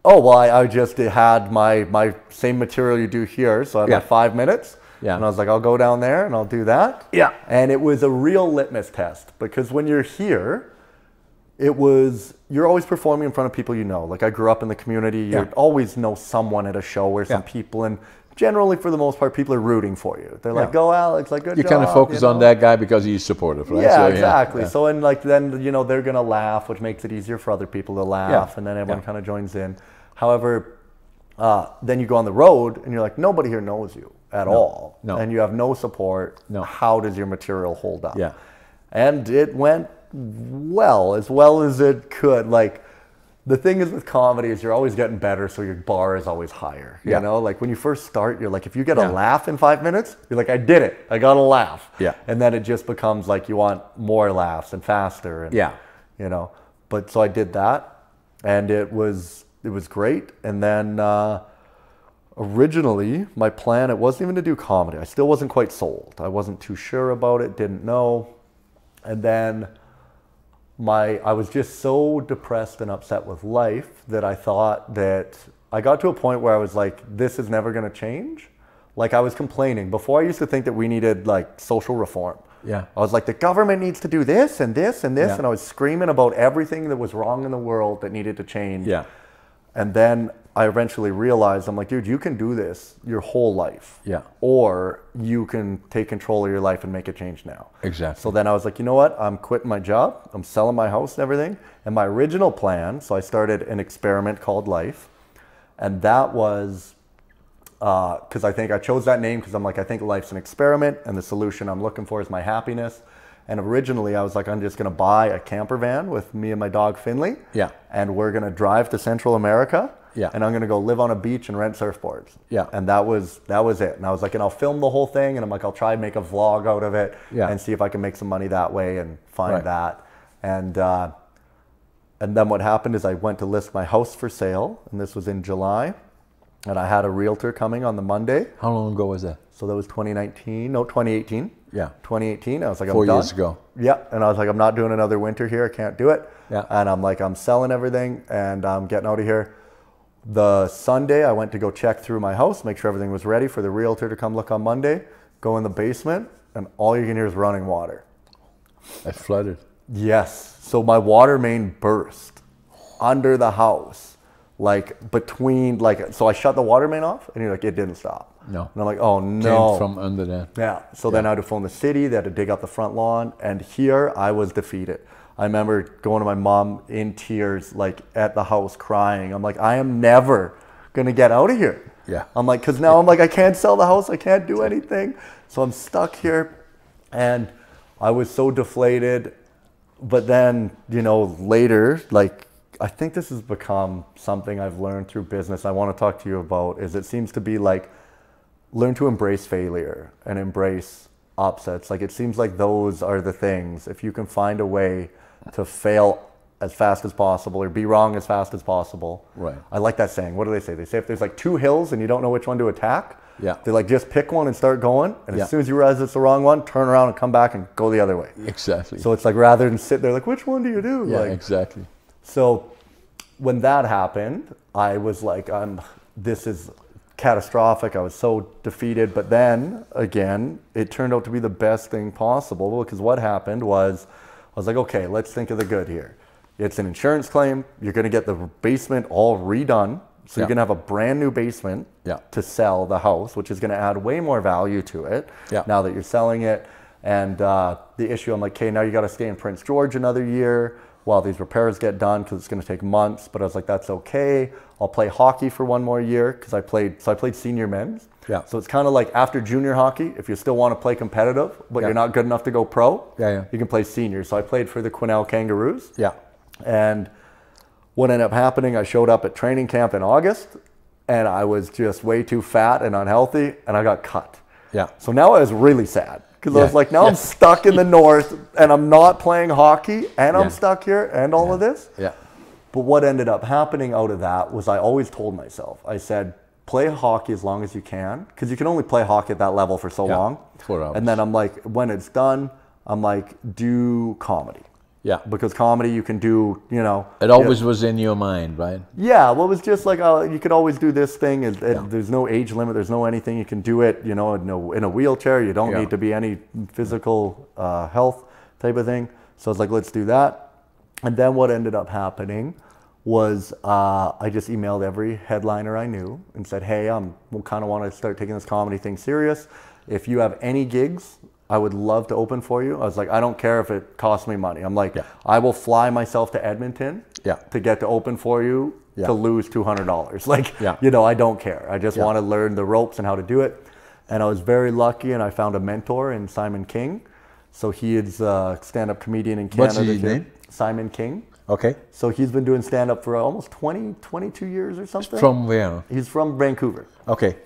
Oh, well, I just had my same material you do here. So I had 5 minutes. Yeah. And I was like, I'll go down there and I'll do that. Yeah. And it was a real litmus test because when you're here, you're always performing in front of people you know. Like I grew up in the community. You always know someone at a show or some people. And generally, for the most part, people are rooting for you. They're like, go Alex, like good job. You kind of focus on that guy because he's supportive, right? Yeah, so, exactly. Yeah. So and like then, they're going to laugh, which makes it easier for other people to laugh. And then everyone kind of joins in. However, then you go on the road and you're like, nobody here knows you at all. No. And you have no support. No. How does your material hold up? Yeah. And it went well as it could. Like the thing is with comedy is you're always getting better, so your bar is always higher. You know, like when you first start, you're like, if you get a laugh in 5 minutes, you're like, I did it, I got a laugh. Yeah. And then it just becomes like you want more laughs and faster. And, but so I did that, and it was great. And then originally my plan, it wasn't even to do comedy. I still wasn't quite sold. I wasn't too sure about it, didn't know. And then I was just so depressed and upset with life that I thought that I got to a point where I was like, this is never going to change. Like I was complaining. Before I used to think that we needed like social reform. Yeah. I was like, the government needs to do this and this and this. And I was screaming about everything that was wrong in the world that needed to change. Yeah. And then I eventually realized, I'm like, dude, you can do this your whole life. Yeah. Or you can take control of your life and make a change now. Exactly. So then I was like, you know what? I'm quitting my job. I'm selling my house and everything. And my original plan, so I started an experiment called Life. And that was, because I think I chose that name because I'm like, I think life's an experiment and the solution I'm looking for is my happiness. And originally I was like, I'm just going to buy a camper van with me and my dog Finley. Yeah. And we're going to drive to Central America. Yeah. And I'm going to go live on a beach and rent surfboards. Yeah. And that was it. And I was like, and I'll film the whole thing. And I'm like, I'll try and make a vlog out of it and see if I can make some money that way and find that. And And then what happened is I went to list my house for sale, and this was in July. And I had a realtor coming on the Monday. How long ago was that? So that was 2019, no, 2018. Yeah. 2018. I was like, I'm 4 done. years ago. Yeah. And I was like, I'm not doing another winter here. I can't do it. Yeah. And I'm like, I'm selling everything and I'm getting out of here. The Sunday, I went to go check through my house, make sure everything was ready for the realtor to come look on Monday. Go in the basement, and all you can hear is running water. It flooded. Yes. So my water main burst under the house, like between, like, so I shut the water main off, and you're like, it didn't stop. No. And I'm like, oh no. Came from under there. Yeah. So then I had to phone the city. They had to dig up the front lawn, and here I was defeated. I remember going to my mom in tears, like at the house crying. I'm like, I am never going to get out of here. Yeah. I'm like, because now I'm like, I can't sell the house. I can't do anything. So I'm stuck here. And I was so deflated. But then, you know, later, like, I think this has become something I've learned through business I want to talk to you about, is it seems to be like, learn to embrace failure and embrace upsets. Like, it seems like those are the things. If you can find a way to fail as fast as possible or be wrong as fast as possible. Right. I like that saying. What do they say? They say if there's like two hills and you don't know which one to attack, yeah, they like just pick one and start going. And as soon as you realize it's the wrong one, turn around and come back and go the other way. Exactly. So it's like, rather than sit there like, which one do you do? Yeah, like, exactly. So when that happened, I was like, this is catastrophic. I was so defeated. But then again, it turned out to be the best thing possible, because what happened was, I was like, okay, let's think of the good here. It's an insurance claim. You're going to get the basement all redone. So you're going to have a brand new basement to sell the house, which is going to add way more value to it now that you're selling it. And the issue, I'm like, okay, now you got to stay in Prince George another year while these repairs get done, because it's going to take months. But I was like, that's okay. I'll play hockey for one more year, because I played senior men's. Yeah. So it's kind of like after junior hockey, if you still want to play competitive, but you're not good enough to go pro, you can play senior. So I played for the Quesnel Kangaroos. Yeah. And what ended up happening, I showed up at training camp in August, and I was just way too fat and unhealthy, and I got cut. Yeah. So now I was really sad, because I was like, now I'm stuck in the north, and I'm not playing hockey, and I'm stuck here, and all of this. Yeah. But what ended up happening out of that was, I always told myself, I said, play hockey as long as you can, because you can only play hockey at that level for so long. 4 hours. And then I'm like, when it's done, I'm like, do comedy. Yeah. Because comedy you can do, you know. It always was in your mind, right? Yeah. Well, it was just like, you could always do this thing. There's no age limit. There's no anything. You can do it, you know, in a wheelchair. You don't need to be any physical health type of thing. So I was like, let's do that. And then what ended up happening was I just emailed every headliner I knew and said, hey, we kind of want to start taking this comedy thing serious. If you have any gigs, I would love to open for you. I was like, I don't care if it costs me money. I'm like, I will fly myself to Edmonton to get to open for you to lose $200. Like, you know, I don't care. I just want to learn the ropes and how to do it. And I was very lucky, and I found a mentor in Simon King. So he is a stand-up comedian in Canada. What's his name? Simon King. Okay. So he's been doing stand-up for almost 22 years or something. From where? He's from Vancouver. Okay.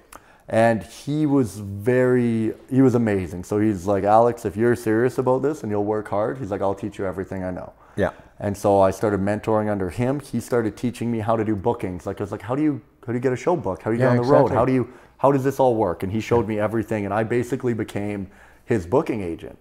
And he was amazing. So he's like, Alex, if you're serious about this and you'll work hard, he's like, I'll teach you everything I know. Yeah. And so I started mentoring under him. He started teaching me how to do bookings. Like, I was like, how do you get a show booked? How do you get on the road? How does this all work? And he showed me everything. And I basically became his booking agent,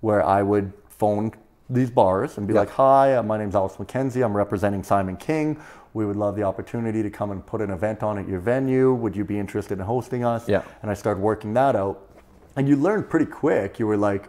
where I would phone these bars and be like, hi, my name's Alex Mckenzie. I'm representing Simon King. We would love the opportunity to come and put an event on at your venue. Would you be interested in hosting us? Yeah. And I started working that out. And you learned pretty quick. You were like,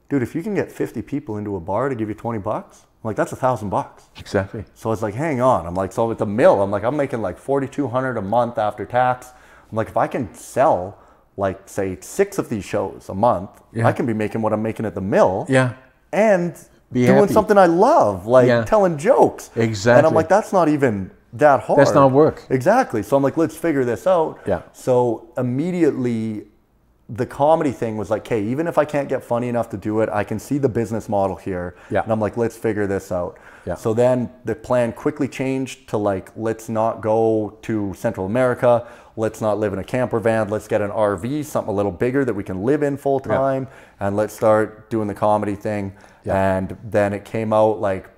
dude, if you can get 50 people into a bar to give you 20 bucks, I'm like, that's $1,000. Exactly. So I was like, hang on. I'm like, so at the mill, I'm like, I'm making like $4,200 a month after tax. I'm like, if I can sell like, say, 6 of these shows a month, I can be making what I'm making at the mill. Yeah. And doing something I love, like telling jokes. Exactly. And I'm like, that's not even that hard. That's not work. Exactly. So I'm like, let's figure this out. Yeah. So immediately the comedy thing was like, okay, even if I can't get funny enough to do it, I can see the business model here. Yeah. And I'm like, let's figure this out. Yeah. So then the plan quickly changed to like, let's not go to Central America. Let's not live in a camper van. Let's get an RV, something a little bigger that we can live in full time. Yeah. And let's start doing the comedy thing. Yeah. And then it came out like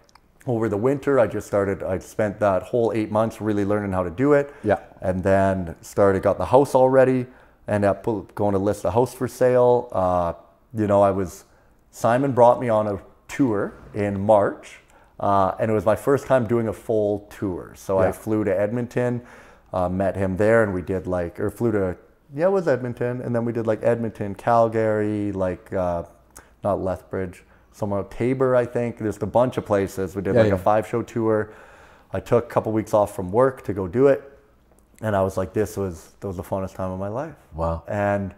over the winter, I spent that whole 8 months really learning how to do it. Yeah. And then got the house all ready, and going to list the house for sale. Simon brought me on a tour in March, and it was my first time doing a full tour. So I flew to Edmonton, met him there, and we did it was Edmonton, and then we did like Edmonton, Calgary, not Lethbridge, somewhere Tabor, I think. There's a bunch of places. We did a 5-show tour. I took a couple weeks off from work to go do it. And I was like, that was the funnest time of my life. Wow. And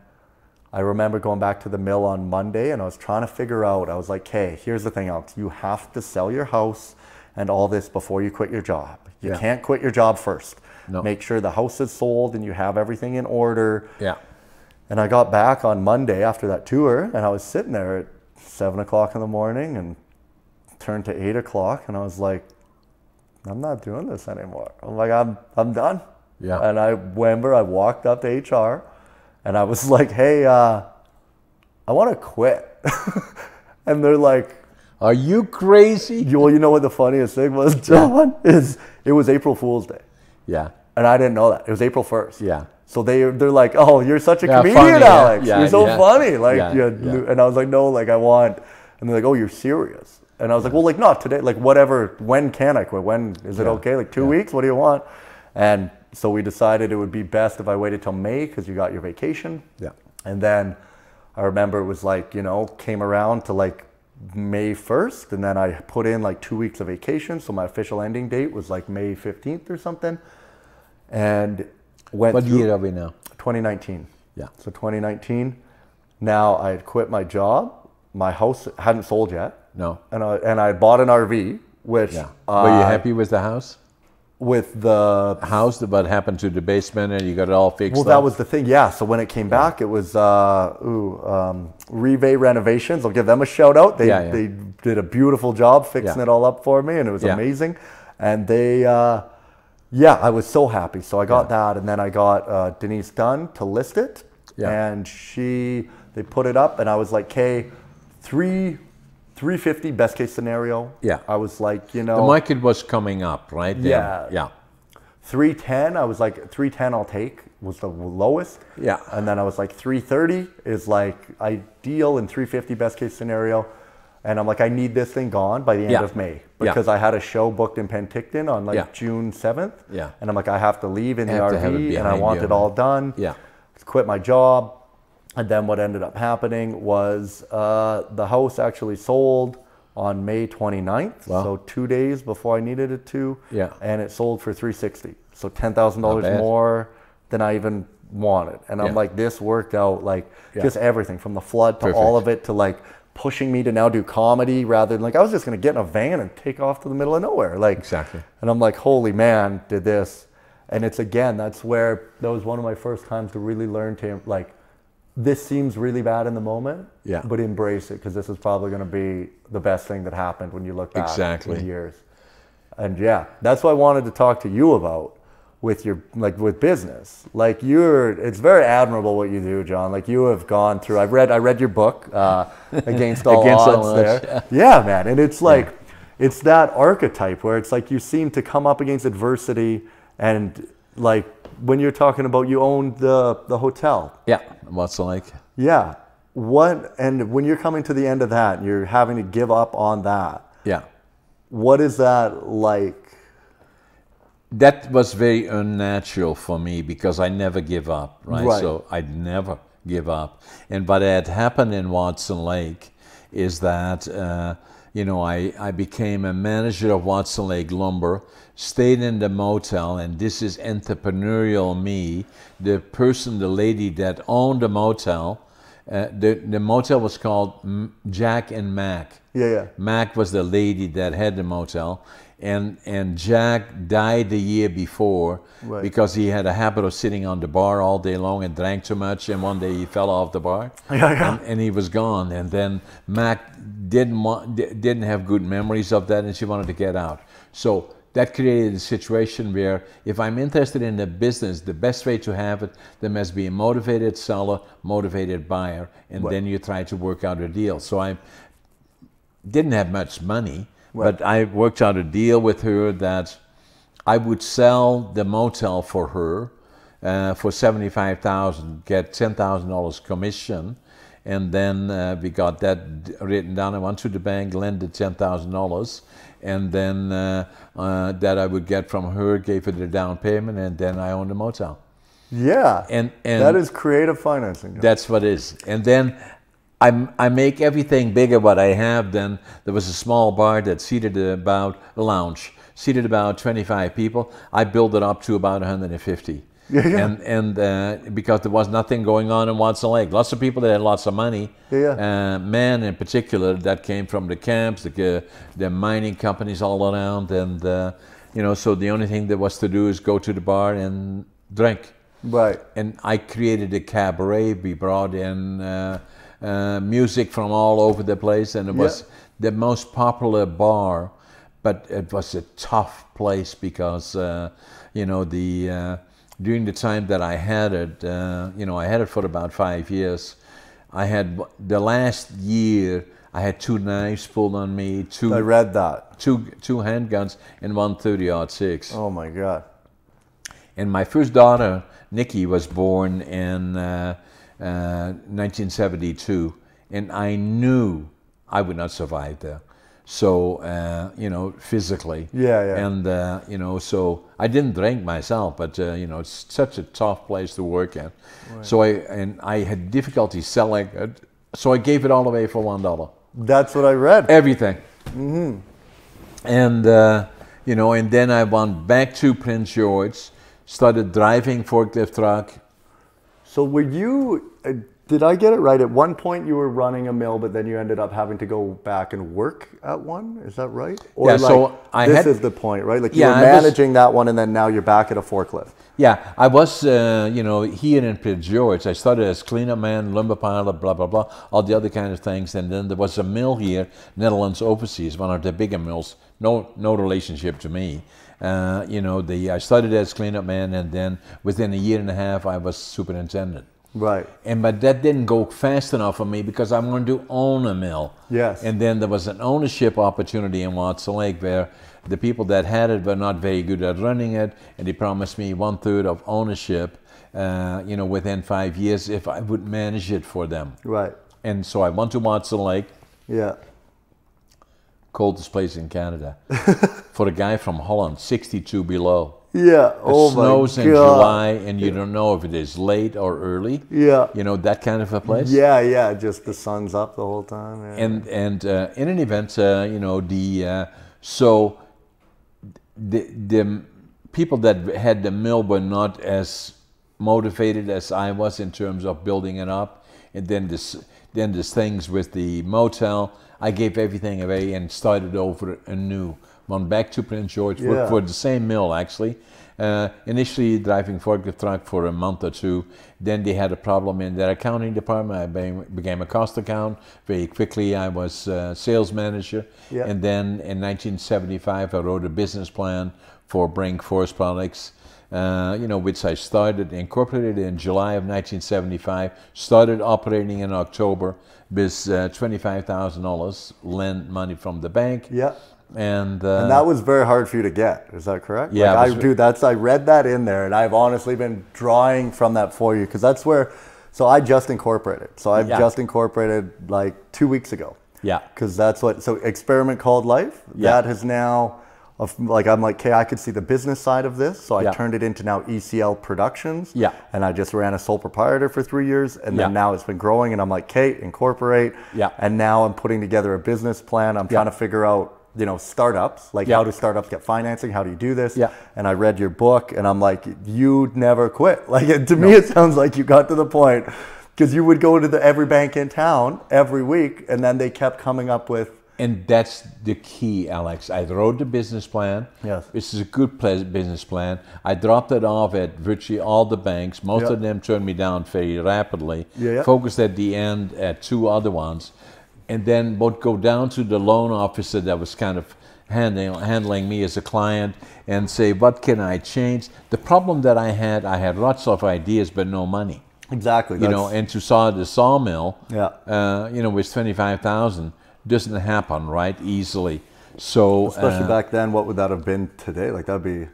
I remember going back to the mill on Monday, and I was trying to figure out, I was like, hey, here's the thing, Alex. You have to sell your house and all this before you quit your job. You can't quit your job first. No. Make sure the house is sold and you have everything in order. Yeah. And I got back on Monday after that tour, and I was sitting there at 7 o'clock in the morning and turned to 8 o'clock, and I was like, I'm not doing this anymore. I'm like, I'm done. Yeah. And I remember I walked up to HR, and I was like, hey, I want to quit. And they're like, are you crazy? Well, you know what the funniest thing was, John, is it was April Fool's Day. Yeah. And I didn't know that. It was April 1st. Yeah. So they're like, oh, you're such a comedian, funny, Alex. Yeah, you're so funny. Yeah. And I was like, no, I want. And they're like, oh, you're serious. And I was like, well, not today. Whatever. When can I quit? When is it okay? 2 weeks? What do you want? And so we decided it would be best if I waited till May, because you got your vacation. Yeah. And then I remember it was came around to May 1st. And then I put in 2 weeks of vacation. So my official ending date was May 15th or something. And what year are we now? 2019. Yeah. So 2019. Now I had quit my job. My house hadn't sold yet. No. And I bought an RV, which... Yeah. Were you happy with the house? With the... house, what happened to the basement, and you got it all fixed up? Well, that was the thing, yeah. So when it came back, it was Rive Renovations. I'll give them a shout out. They did a beautiful job fixing it all up for me, and it was amazing. And they... I was so happy. So I got that, and then I got Denise Dunn to list it, and they put it up, and I was like, okay, 350 best case scenario. Yeah. I was like, the market was coming up, right? Yeah. Yeah. 310, I was like, 310 I'll take was the lowest. Yeah. And then I was like, 330 is ideal, and 350 best case scenario. And I'm like, I need this thing gone by the end of May, because I had a show booked in Penticton on June 7th. Yeah. And I'm like, I have to leave in the RV, and I want it all done. Yeah. Quit my job. And then what ended up happening was the house actually sold on May 29th. Wow. So 2 days before I needed it to. Yeah. And it sold for $360. So $10,000 more than I even wanted. And I'm like, this worked out just everything from the flood to all of it to pushing me to now do comedy rather than I was just going to get in a van and take off to the middle of nowhere. Exactly. And I'm like, holy man, did this. And it's that was one of my first times to really learn to this seems really bad in the moment, but embrace it, because this is probably going to be the best thing that happened when you look back in years. And that's what I wanted to talk to you about with your with business. It's very admirable what you do, John. You have gone through. I read your book, Against All Odds. There, man. And it's it's that archetype where it's you seem to come up against adversity, and when you're talking about you owned the hotel. Yeah. What's it like? Yeah. And when you're coming to the end of that, and you're having to give up on that. Yeah. What is that like? That was very unnatural for me, because I never give up, right? So I'd never give up. And what had happened in Watson Lake is that, I became a manager of Watson Lake Lumber, stayed in the motel, and this is entrepreneurial me. The lady that owned the motel, the motel was called Jack and Mac. Yeah. Mac was the lady that had the motel. And Jack died the year before because he had a habit of sitting on the bar all day long and drank too much, and one day he fell off the bar. And he was gone. And then Mac didn't have good memories of that, and she wanted to get out. So that created a situation where if I'm interested in the business, the best way to have it, there must be a motivated seller, motivated buyer, and then you try to work out a deal. So I didn't have much money, But I worked out a deal with her that I would sell the motel for her for $75,000, get $10,000 commission, and then we got that written down. I went to the bank, lended $10,000, and then that I would get from her, gave her the down payment, and then I owned the motel. Yeah, and that is creative financing. That's what it is. And then I make everything bigger what I have. Then there was a small bar that seated about a lounge, seated about 25 people. I built it up to about 150. Yeah. And because there was nothing going on in Watson Lake. Lots of people that had lots of money. Men in particular that came from the camps, the mining companies all around. And, you know, so the only thing that was to do is go to the bar and drink. Right. And I created a cabaret. We brought in music from all over the place. And it was the most popular bar. But it was a tough place because, you know, during the time that I had it, you know, I had it for about 5 years. I had, the last year, I had 2 knives pulled on me. I read that. Two handguns and 1 .30-06. Oh my God. And my first daughter, Nikki, was born in 1972. And I knew I would not survive there. So, you know, physically. And, you know, so I didn't drink myself, but, you know, it's such a tough place to work at. Right. So I had difficulty selling it. So I gave it all away for $1. That's what I read. Everything. Mm-hmm. And, you know, and then I went back to Prince George, started driving forklift truck. So were you... Did I get it right? At one point you were running a mill, but then you ended up having to go back and work at one? Is that right? Or yeah, like, so this is the point, right? Like you were managing that one and then now you're back at a forklift. Yeah, I was, you know, here in Prince George. I started as cleanup man, lumber pilot, blah, blah, blah, all the other kind of things. And then there was a mill here, Netherlands Overseas, one of the bigger mills, no relationship to me. You know, I started as cleanup man and then within a year and a half I was superintendent. Right. But that didn't go fast enough for me because I wanted to own a mill. Yes. And then there was an ownership opportunity in Watson Lake where the people that had it were not very good at running it, and they promised me 1/3 of ownership, you know, within 5 years if I would manage it for them. Right. And so I went to Watson Lake. Yeah. Coldest place in Canada. For a guy from Holland, 62 below. Yeah. It snows in July, and you don't know if it is late or early. Yeah. You know, that kind of a place. Yeah, yeah. Just the sun's up the whole time. Yeah. And in an event, you know, so the people that had the mill were not as motivated as I was in terms of building it up. And then there's things with the motel. I gave everything away and started over anew. Went back to Prince George, worked for the same mill actually. Initially driving forklift truck for a month or two. Then they had a problem in their accounting department. I became a cost accountant. Very quickly I was sales manager. Yeah. And then in 1975 I wrote a business plan for Brink Forest Products. You know, which I started, incorporated in July of 1975, started operating in October with $25,000 lent money from the bank. Yeah. And that was very hard for you to get. Is that correct? Yeah. Like I read that in there, and I've honestly been drawing from that for you because that's where. So I just incorporated. So I've just incorporated like 2 weeks ago. Yeah. Because that's what. So experiment called life. Yeah. That has now. Like I'm like, okay, I could see the business side of this, so I turned it into now ECL Productions. Yeah. And I just ran a sole proprietor for 3 years, and then now it's been growing, and I'm like, okay, incorporate. Yeah. And now I'm putting together a business plan. I'm trying to figure out, you know, startups, like how do startups get financing? How do you do this? Yeah. And I read your book, and I'm like, you never quit. Like to me, it sounds like you got to the point because you would go to every bank in town every week, and then they kept coming up with. And that's the key, Alex. I wrote the business plan. Yes. This is a good business plan. I dropped it off at virtually all the banks. Most of them turned me down very rapidly. Focused at the end at 2 other ones. And then would go down to the loan officer that was kind of handling me as a client and say, what can I change? The problem that I had lots of ideas but no money. Exactly. You know, and to saw the sawmill, you know, with $25,000. Doesn't happen, right, easily. So especially back then, what would that have been today? Like that'd be a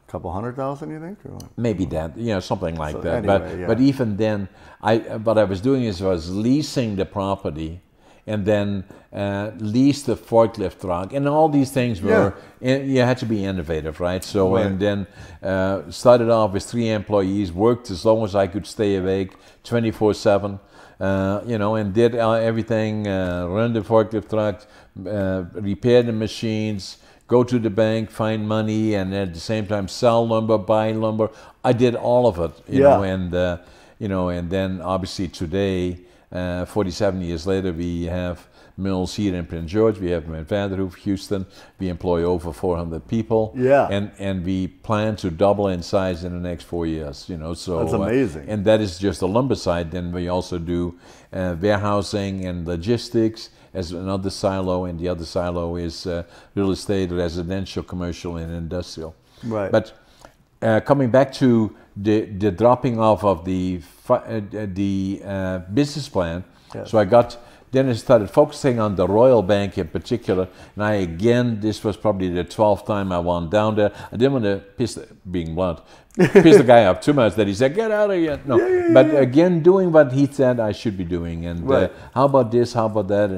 couple 100,000, you think? Or? Maybe that, something like that. Anyway, but even then, what I was doing is I was leasing the property, and then lease the forklift truck, and all these things were. You had to be innovative, right? So and then started off with 3 employees, worked as long as I could stay awake, 24/7. And did everything, run the forklift trucks, repair the machines, go to the bank, find money, and at the same time sell lumber, buy lumber. I did all of it, you know, and then obviously today, 47 years later, we have mills here in Prince George. We have them in Vanderhoof, Houston. We employ over 400 people. Yeah. And we plan to double in size in the next 4 years, so. That's amazing. And that is just the lumber side. Then we also do warehousing and logistics as another silo, and the other silo is real estate, residential, commercial, and industrial. Right. But coming back to the dropping off of the business plan, so then I started focusing on the Royal Bank in particular, and this was probably the 12th time I went down there. I didn't want to piss the guy up too much that he said, get out of here. No, again, doing what he said I should be doing, and how about this, how about that,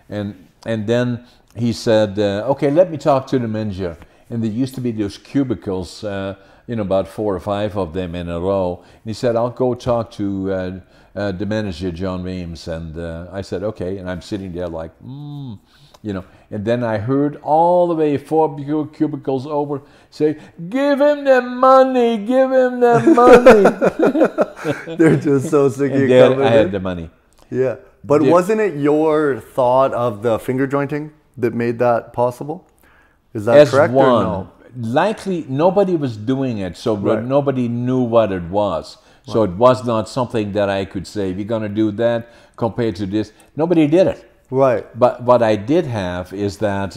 and then he said, okay, let me talk to the manager. And there used to be those cubicles, about 4 or 5 of them in a row. And he said, I'll go talk to the manager, John Weems. And I said, okay. And I'm sitting there like, and then I heard all the way 4 cubicles over say, give him the money, give him the money. They're just so sick of you. And I had the money. Yeah. But wasn't it your thought of the finger jointing that made that possible? Is that correct or no? Likely nobody was doing it, so nobody knew what it was. So it was not something that I could say, we're going to do that compared to this. Nobody did it. Right. But what I did have is that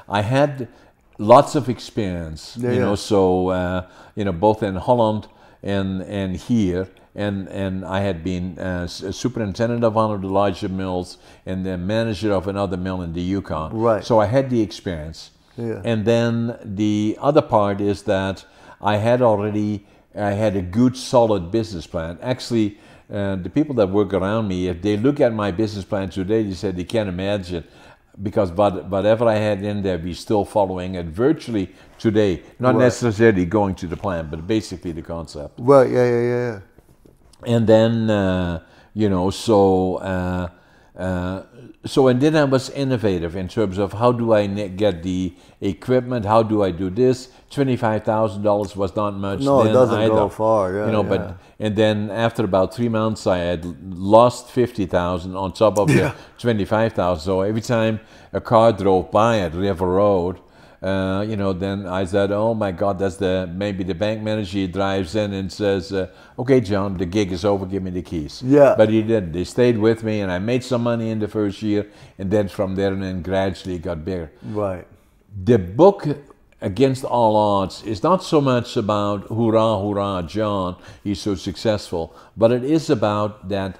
I had lots of experience, so, both in Holland and here. And I had been superintendent of one of the larger mills and the manager of another mill in the Yukon. Right. So I had the experience. Yeah. And then the other part is that I had a good solid business plan. Actually, the people that work around me, if they look at my business plan today, they said they can't imagine, because whatever I had in there, we're still following it virtually today. Not necessarily going to the plan, but basically the concept. Right, yeah. And then, so and then I was innovative in terms of how do I get the equipment, how do I do this. $25,000 was not much. No, then it doesn't either. go far. But and then after about 3 months, I had lost $50,000 on top of the $25,000. So every time a car drove by at River Road, then I said, oh my God, maybe the bank manager. He drives in and says, okay, John, the gig is over, give me the keys. Yeah. But he didn't. They stayed with me, and I made some money in the first year, and then from there and then gradually got bigger. Right. The book, Against All Odds, is not so much about hurrah, hurrah, John, he's so successful, but it is about that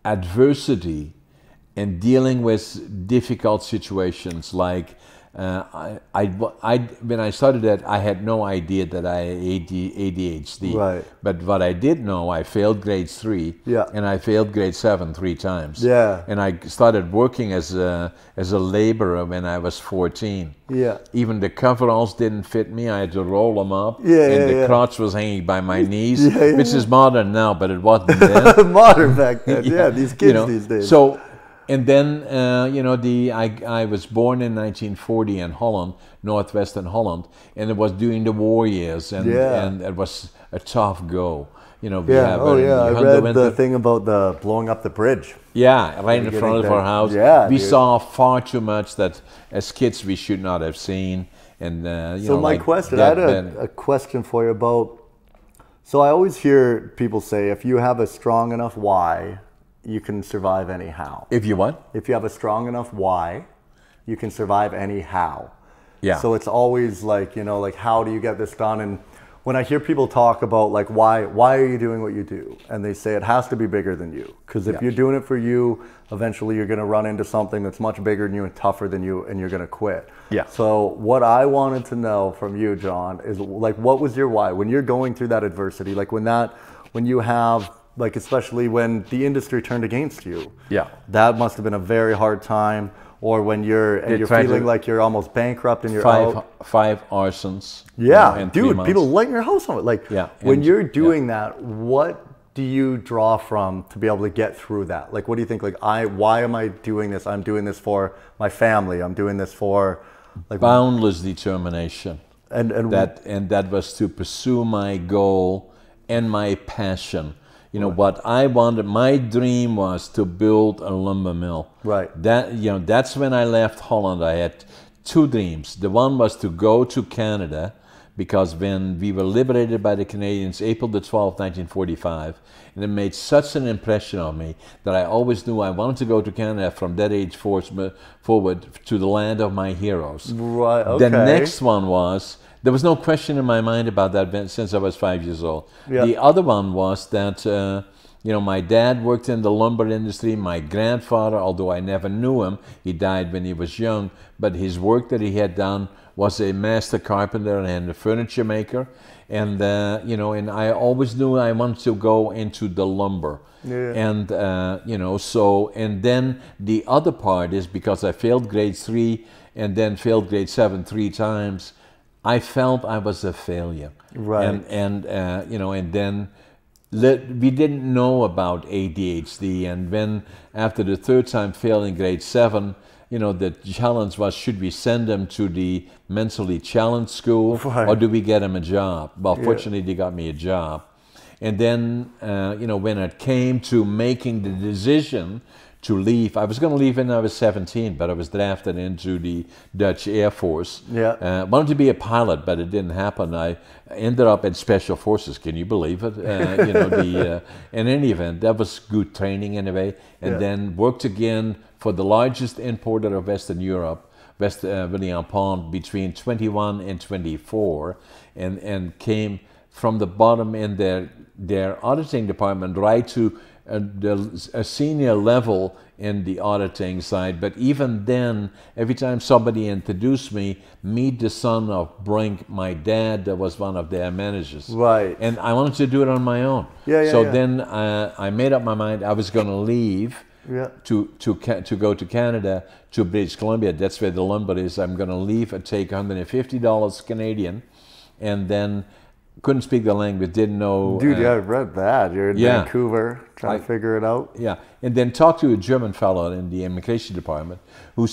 adversity and dealing with difficult situations like when I started that, I had no idea that I had ADHD. Right. But what I did know, I failed grade 3, and I failed grade 7 3 times. Yeah. And I started working as a laborer when I was 14. Yeah. Even the coveralls didn't fit me. I had to roll them up. And the crotch was hanging by my knees, which is modern now, but it wasn't then. Modern back then. These kids these days. So. And then, I was born in 1940 in Holland, northwestern Holland, and it was during the war years, and it was a tough go. I read the thing about the blowing up the bridge. Yeah, right in front of our house. Yeah, we saw far too much that as kids we should not have seen. And so my question, I had a question for you about. So I always hear people say, if you have a strong enough why, you can survive anyhow. If you what? If you have a strong enough why, you can survive anyhow. Yeah. So it's always like, like how do you get this done? And when I hear people talk about like why are you doing what you do, and they say it has to be bigger than you, because if you're doing it for you, eventually you're going to run into something that's much bigger than you and tougher than you, and you're going to quit. Yeah. So what I wanted to know from you, John, is like, what was your why when you're going through that adversity, like when you have, like, especially when the industry turned against you. Yeah. That must have been a very hard time. Or when you're feeling like you're almost bankrupt and you're five arsons. Yeah, in dude, people lighting your house on it. Like, when you're doing that, what do you draw from to be able to get through that? Like, what do you think? Like, why am I doing this? I'm doing this for my family. I'm doing this for, like, boundless determination. And that was to pursue my goal and my passion. You know, what I wanted, my dream was to build a lumber mill. Right. That's when I left Holland. I had two dreams. The one was to go to Canada, because when we were liberated by the Canadians, April the 12th, 1945, and it made such an impression on me that I always knew I wanted to go to Canada from that age forward to the land of my heroes. Right, okay. The next one was, there was no question in my mind about that since I was 5 years old. Yeah. The other one was that, my dad worked in the lumber industry. My grandfather, although I never knew him, he died when he was young, but his work that he had done was a master carpenter and a furniture maker. And, and I always knew I wanted to go into the lumber. Yeah. And, and then the other part is, because I failed grade 3 and then failed grade 7 3 times, I felt I was a failure. Right. And then we didn't know about ADHD. And when, after the third time failing grade 7, the challenge was, should we send them to the mentally challenged school, or do we get them a job? Well, fortunately, they got me a job. And then, when it came to making the decision to leave, I was going to leave when I was 17, but I was drafted into the Dutch Air Force. Yeah. Wanted to be a pilot, but it didn't happen. I ended up in Special Forces. Can you believe it? In any event, that was good training anyway. And then worked again for the largest importer of Western Europe, West William Pond, between 21 and 24, and came from the bottom in their auditing department right to a senior level in the auditing side. But even then, every time somebody introduced me, meet the son of Brink, my dad, that was one of their managers. Right. And I wanted to do it on my own. Then I made up my mind I was going to leave to go to Canada, to British Columbia. That's where the lumber is. I'm going to leave and take $150 Canadian, and then couldn't speak the language, didn't know. Dude, I read that. You're in Vancouver trying to figure it out. Yeah, and then talked to a German fellow in the immigration department who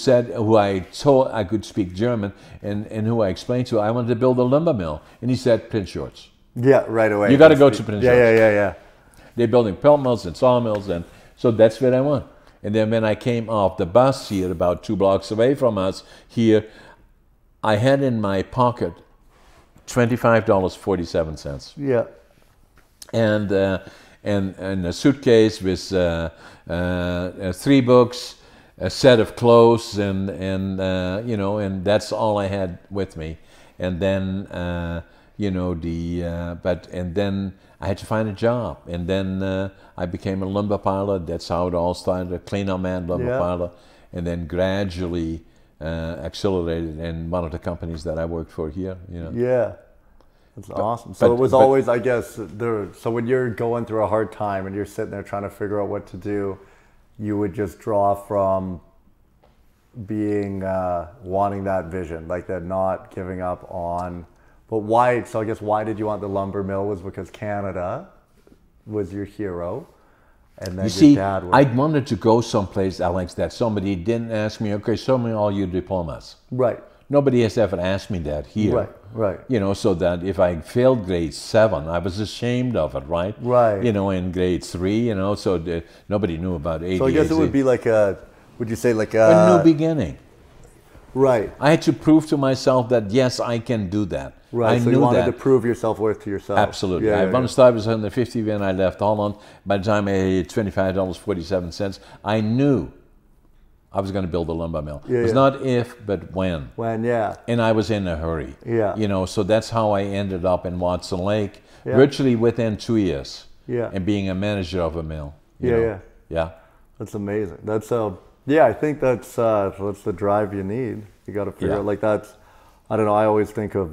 I told I could speak German, and who I explained to, I wanted to build a lumber mill. And he said, Prince George. Yeah, right away. You got to go to Prince George. Yeah. They're building pulp mills and sawmills, and so that's where I went. And then when I came off the bus here, about 2 blocks away from us here, I had in my pocket $25.47. Yeah. And a suitcase with 3 books, a set of clothes, and that's all I had with me. And then and then I had to find a job, and then I became a lumber pilot. That's how it all started, a cleaner man lumber pilot, and then gradually accelerated in one of the companies that I worked for here. Yeah, that's awesome. So it was always, I guess, so when you're going through a hard time and you're sitting there trying to figure out what to do, you would just draw from being wanting that vision, like that, not giving up on. But why? So I guess why did you want the lumber mill? Was because Canada was your hero. And then you see, I wanted to go someplace, Alex, that somebody didn't ask me, okay, show me all your diplomas. Right. Nobody has ever asked me that here. Right. So that if I failed grade 7, I was ashamed of it, right? Right. In grade 3, so nobody knew about ADHD. So I guess it would be like would you say like a new beginning. Right. I had to prove to myself that, yes, I can do that. Right, so you wanted to prove your self-worth to yourself. Absolutely. I wanted to start with 150 when I left Holland. By the time I had $25.47, I knew I was going to build a lumber mill. Yeah, It's not if, but when. When, yeah. And I was in a hurry. Yeah. You know, so that's how I ended up in Watson Lake, virtually within 2 years. Yeah. And being a manager of a mill. You know? Yeah. Yeah. That's amazing. That's yeah, I think that's the drive you need. You got to figure out, like, that's, I don't know, I always think of,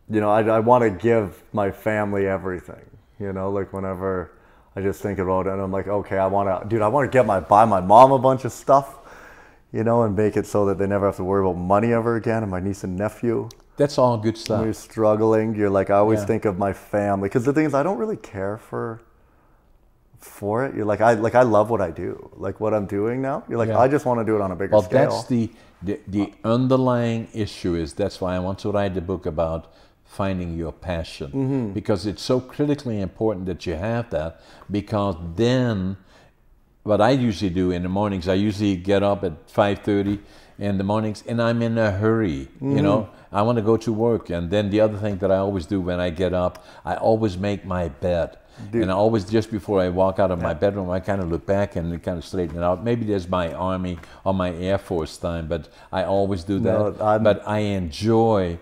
you know, I want to give my family everything, you know, like whenever I just think about it and I'm like, okay, I want to buy my mom a bunch of stuff, you know, and make it so that they never have to worry about money ever again, and my niece and nephew. That's all good stuff. When you're struggling, you're like, I always think of my family, because the thing is, I don't really care for it. You're like, I love what I do, like what I'm doing now. You're like, I just want to do it on a bigger scale. Well, that's the underlying issue. Is that's why I want to write a book about finding your passion, because it's so critically important that you have that, because then what I usually do in the mornings, I usually get up at 5:30 in the mornings and I'm in a hurry, you know, I want to go to work. And then the other thing that I always do when I get up, I always make my bed. Dude. And I always, just before I walk out of my bedroom, I kind of look back and kind of straighten it out. Maybe there's my Army or my Air Force time, but I always do that. No, but I enjoy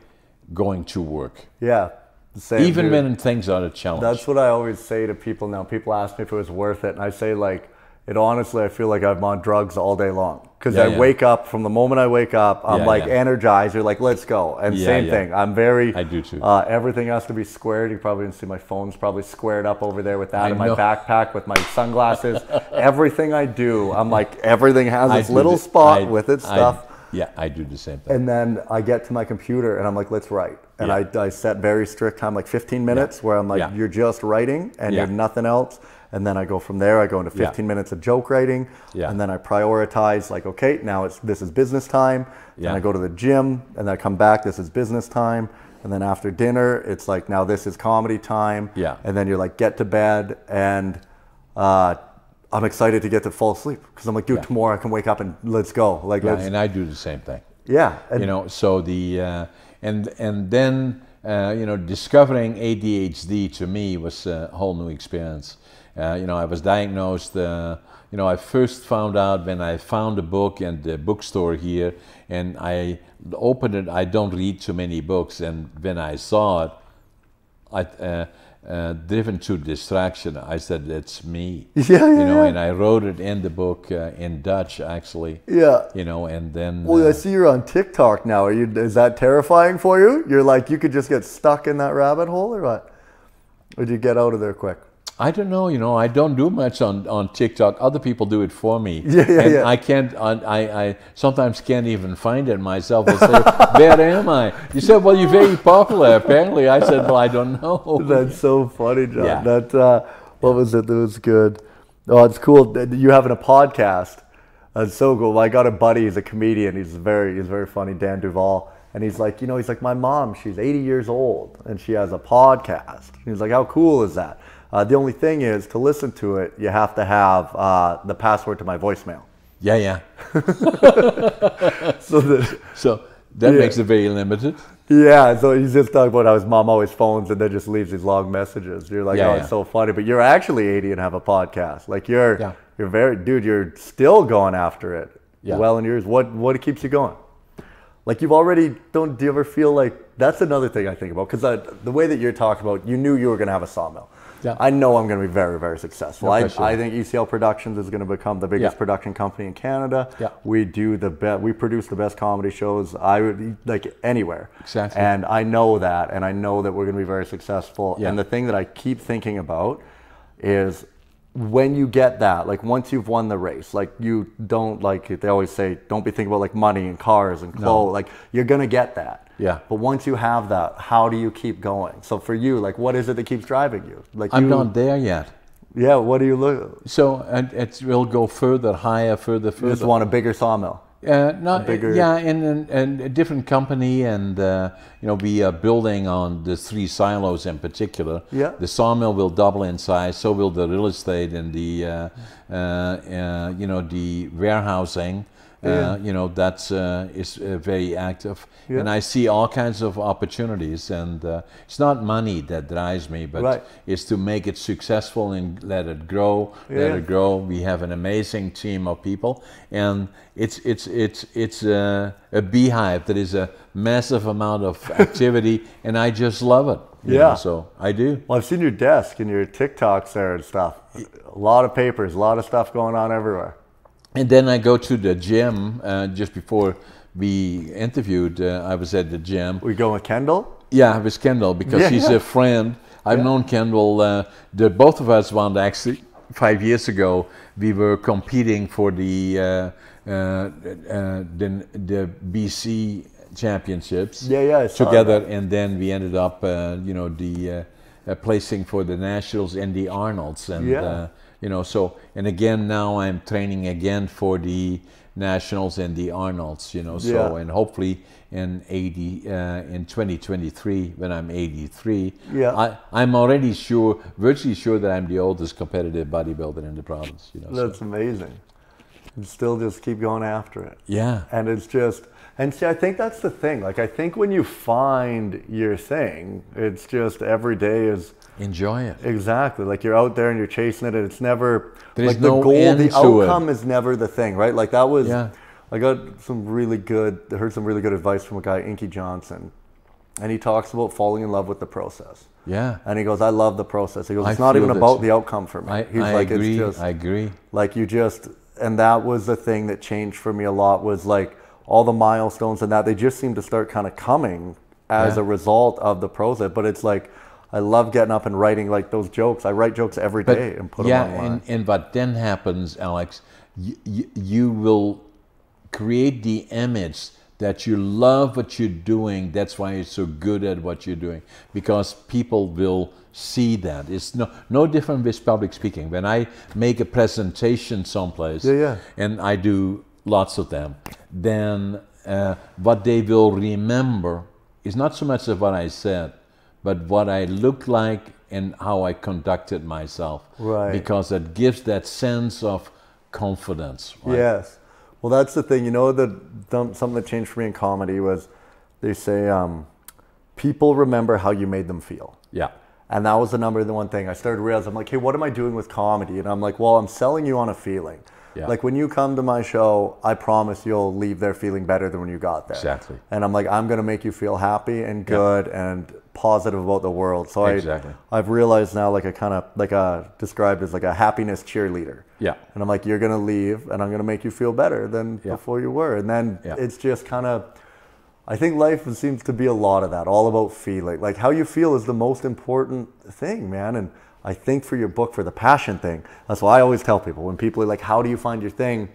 going to work. Yeah. Same, even when things are a challenge. That's what I always say to people now. People ask me if it was worth it, and I say, like, it honestly, I feel like I'm on drugs all day long. Because I wake up, from the moment I wake up, I'm energized. You're like, let's go. And same thing. I'm very... I do too. Everything has to be squared. You probably didn't see my phone's probably squared up over there with that in my backpack with my sunglasses. Everything I do, I'm like, everything has its little spot with its stuff. Yeah, I do the same thing. And then I get to my computer and I'm like, let's write. And I set very strict time, like 15 minutes, where I'm like, you're just writing and you're nothing else. And then I go from there, I go into 15 minutes of joke writing. And then I prioritize, like, okay, now this is business time. And I go to the gym and then I come back, this is business time. And then after dinner, it's like, now this is comedy time. And then you're like, get to bed. And I'm excited to get to fall asleep, because I'm like, dude, tomorrow I can wake up and let's go. Like, and I do the same thing. Yeah. You know, so the, and then, you know, discovering ADHD to me was a whole new experience. You know, I was diagnosed, you know, I first found out when I found a book in the bookstore here, and I opened it. I don't read too many books, and when I saw it, driven to distraction, I said, that's me. You know, and I wrote it in the book in Dutch, actually. You know, and then... Well, I see you're on TikTok now. Is that terrifying for you? You're like, you could just get stuck in that rabbit hole, or what? Or did you get out of there quick? I don't know, you know, I don't do much on TikTok. Other people do it for me. I can't, I sometimes can't even find it myself. I say, where am I? You said, well, you're very popular, apparently. I said, well, I don't know. That's so funny, John. That, what was it that was good? Oh, it's cool. You having a podcast. That's so cool. I got a buddy, he's a comedian. He's very funny, Dan Duvall. And he's like, you know, he's like, my mom, she's 80 years old and she has a podcast. He's like, how cool is that? The only thing is, to listen to it, you have to have the password to my voicemail. So that makes it very limited. Yeah, so he's just talking about how his mom always phones and then just leaves these long messages. You're like, it's so funny. But you're actually 80 and have a podcast. Like, you're very, dude, you're still going after it. Well in years. What keeps you going? Like, you've already, do you ever feel like, that's another thing I think about, because the way that you're talking about, you knew you were going to have a sawmill. I know I'm going to be very, very successful. I think ECL Productions is going to become the biggest production company in Canada. We do we produce the best comedy shows like anywhere. Exactly. And I know that, and I know that we're going to be very successful. And the thing that I keep thinking about is, when you get that, like, once you've won the race, like, you don't, like, they always say, don't be thinking about, like, money and cars and clothes. Like, you're going to get that. But once you have that, how do you keep going? So for you, like, what is it that keeps driving you? Like, I'm not there yet. What do you look? So it will go further, higher, further. You just want a bigger sawmill. Not bigger. And a different company, and you know, we are building on the 3 silos in particular. The sawmill will double in size, so will the real estate and the you know, the warehousing. You know, that's is very active, and I see all kinds of opportunities. And it's not money that drives me, but it's to make it successful and let it grow. Let it grow. We have an amazing team of people, and it's a beehive. There is a massive amount of activity, and I just love it. You know, so I do. Well, I've seen your desk and your TikToks there and stuff. A lot of papers, a lot of stuff going on everywhere. And then I go to the gym. Just before we interviewed, I was at the gym. We go with Kendall? Yeah, with Kendall, because he's a friend. I've known Kendall. Both of us won, actually 5 years ago. We were competing for the BC championships together, and then we ended up, you know, placing for the nationals in the Arnolds, and you know, so, and again now I'm training again for the nationals and the Arnolds, you know, so, and hopefully in 2023 when I'm 83, I'm already virtually sure that I'm the oldest competitive bodybuilder in the province, you know. That's amazing. And still just keep going after it. Yeah. And it's just, and see, I think that's the thing. Like, I think when you find your thing, it's just every day is... Enjoy it. Exactly. Like, you're out there and you're chasing it, and it's never... There's like, no the goal, end the to outcome is never the thing, right? Like, that was... Yeah. I got some really good... I heard some really good advice from a guy, Inky Johnson, and he talks about falling in love with the process. Yeah. And he goes, I love the process. He goes, it's not even about the outcome for me. He's I like, agree. it's just... I agree. Like, you just... And that was the thing that changed for me a lot, was like all the milestones and that, they just seem to start kind of coming as a result of the process. But it's like, I love getting up and writing like those jokes. I write jokes every day and put them online. And what then happens, Alex, you will create the image that you love what you're doing. That's why you're so good at what you're doing, because people will see that. It's no different with public speaking. When I make a presentation someplace, and I do lots of them, then what they will remember is not so much of what I said, but what I look like and how I conducted myself. Right. Because it gives that sense of confidence. Right? Yes. Well, that's the thing. You know, something that changed for me in comedy was, they say, people remember how you made them feel. Yeah. And that was the number one thing. I started realizing, I'm like, hey, what am I doing with comedy? And I'm like, well, I'm selling you on a feeling. Yeah. Like, when you come to my show, I promise you'll leave there feeling better than when you got there. Exactly. And I'm like, I'm going to make you feel happy and good and positive about the world. So I've realized now, like, described as like a happiness cheerleader. Yeah. And I'm like, you're going to leave and I'm going to make you feel better than before you were. And then it's just kind of, I think life seems to be a lot of that, all about feeling. Like, how you feel is the most important thing, man. And I think for your book, for the passion thing, that's why I always tell people, when people are like, how do you find your thing?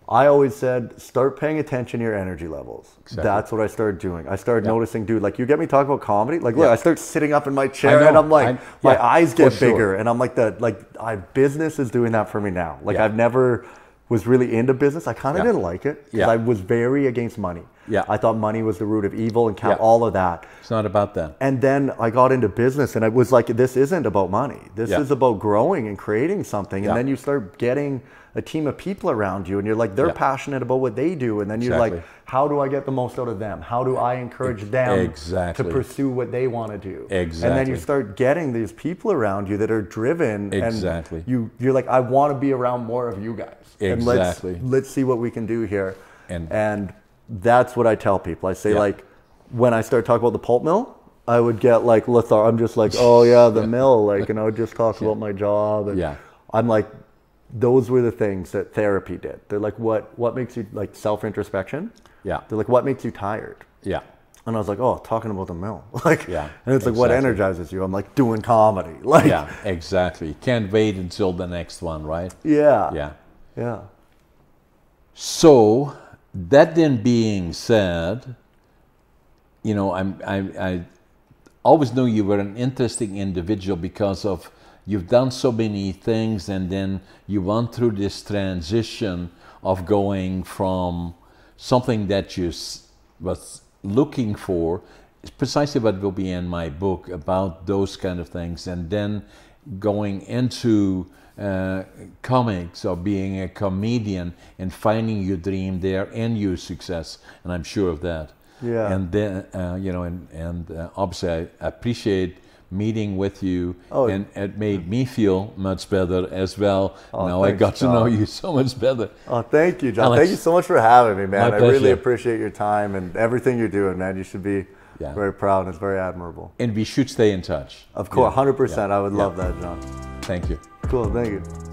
I always said, start paying attention to your energy levels. Exactly. That's what I started doing. I started noticing, dude, like, you get me talking about comedy. Like, look, I start sitting up in my chair and I'm like, my eyes get bigger. And I'm like, business is doing that for me now. Like, I've never was really into business. I kind of didn't like it because I was very against money. Yeah. I thought money was the root of evil and all of that. It's not about that. And then I got into business and I was like, this isn't about money. This is about growing and creating something. And then you start getting a team of people around you and you're like, they're passionate about what they do. And then you're like, how do I get the most out of them? How do I encourage them to pursue what they want to do? Exactly. And then you start getting these people around you that are driven. Exactly. And you're like, I want to be around more of you guys. Exactly. And let's see what we can do here. And that's what I tell people. I say, like, when I start talking about the pulp mill, I would get like lethargic. I'm just like, oh yeah, the mill. Like, and I would just talk about my job. And I'm like, those were the things that therapy did. They're like, what makes you, like, self-introspection? Yeah. They're like, what makes you tired? Yeah. And I was like, oh, talking about the mill. Like, and it's like, what energizes you? I'm like, doing comedy. Like, yeah, exactly. Can't wait until the next one, right? Yeah. Yeah. Yeah. So, that then being said, you know, I always knew you were an interesting individual because of you've done so many things, and then you went through this transition of going from something that you was looking for, precisely what will be in my book about those kind of things, and then going into comics or being a comedian and finding your dream there and your success, and I'm sure of that. Yeah. And then obviously I appreciate meeting with you, and it made me feel much better as well. Now thanks, I got to know you so much better. Oh, thank you, John. Alex, thank you so much for having me, man. My I pleasure. Really appreciate your time and everything you're doing, man. You should be very proud, and it's very admirable. And we should stay in touch. Of course, 100%. I would love that, John. Thank you. Cool, thank you.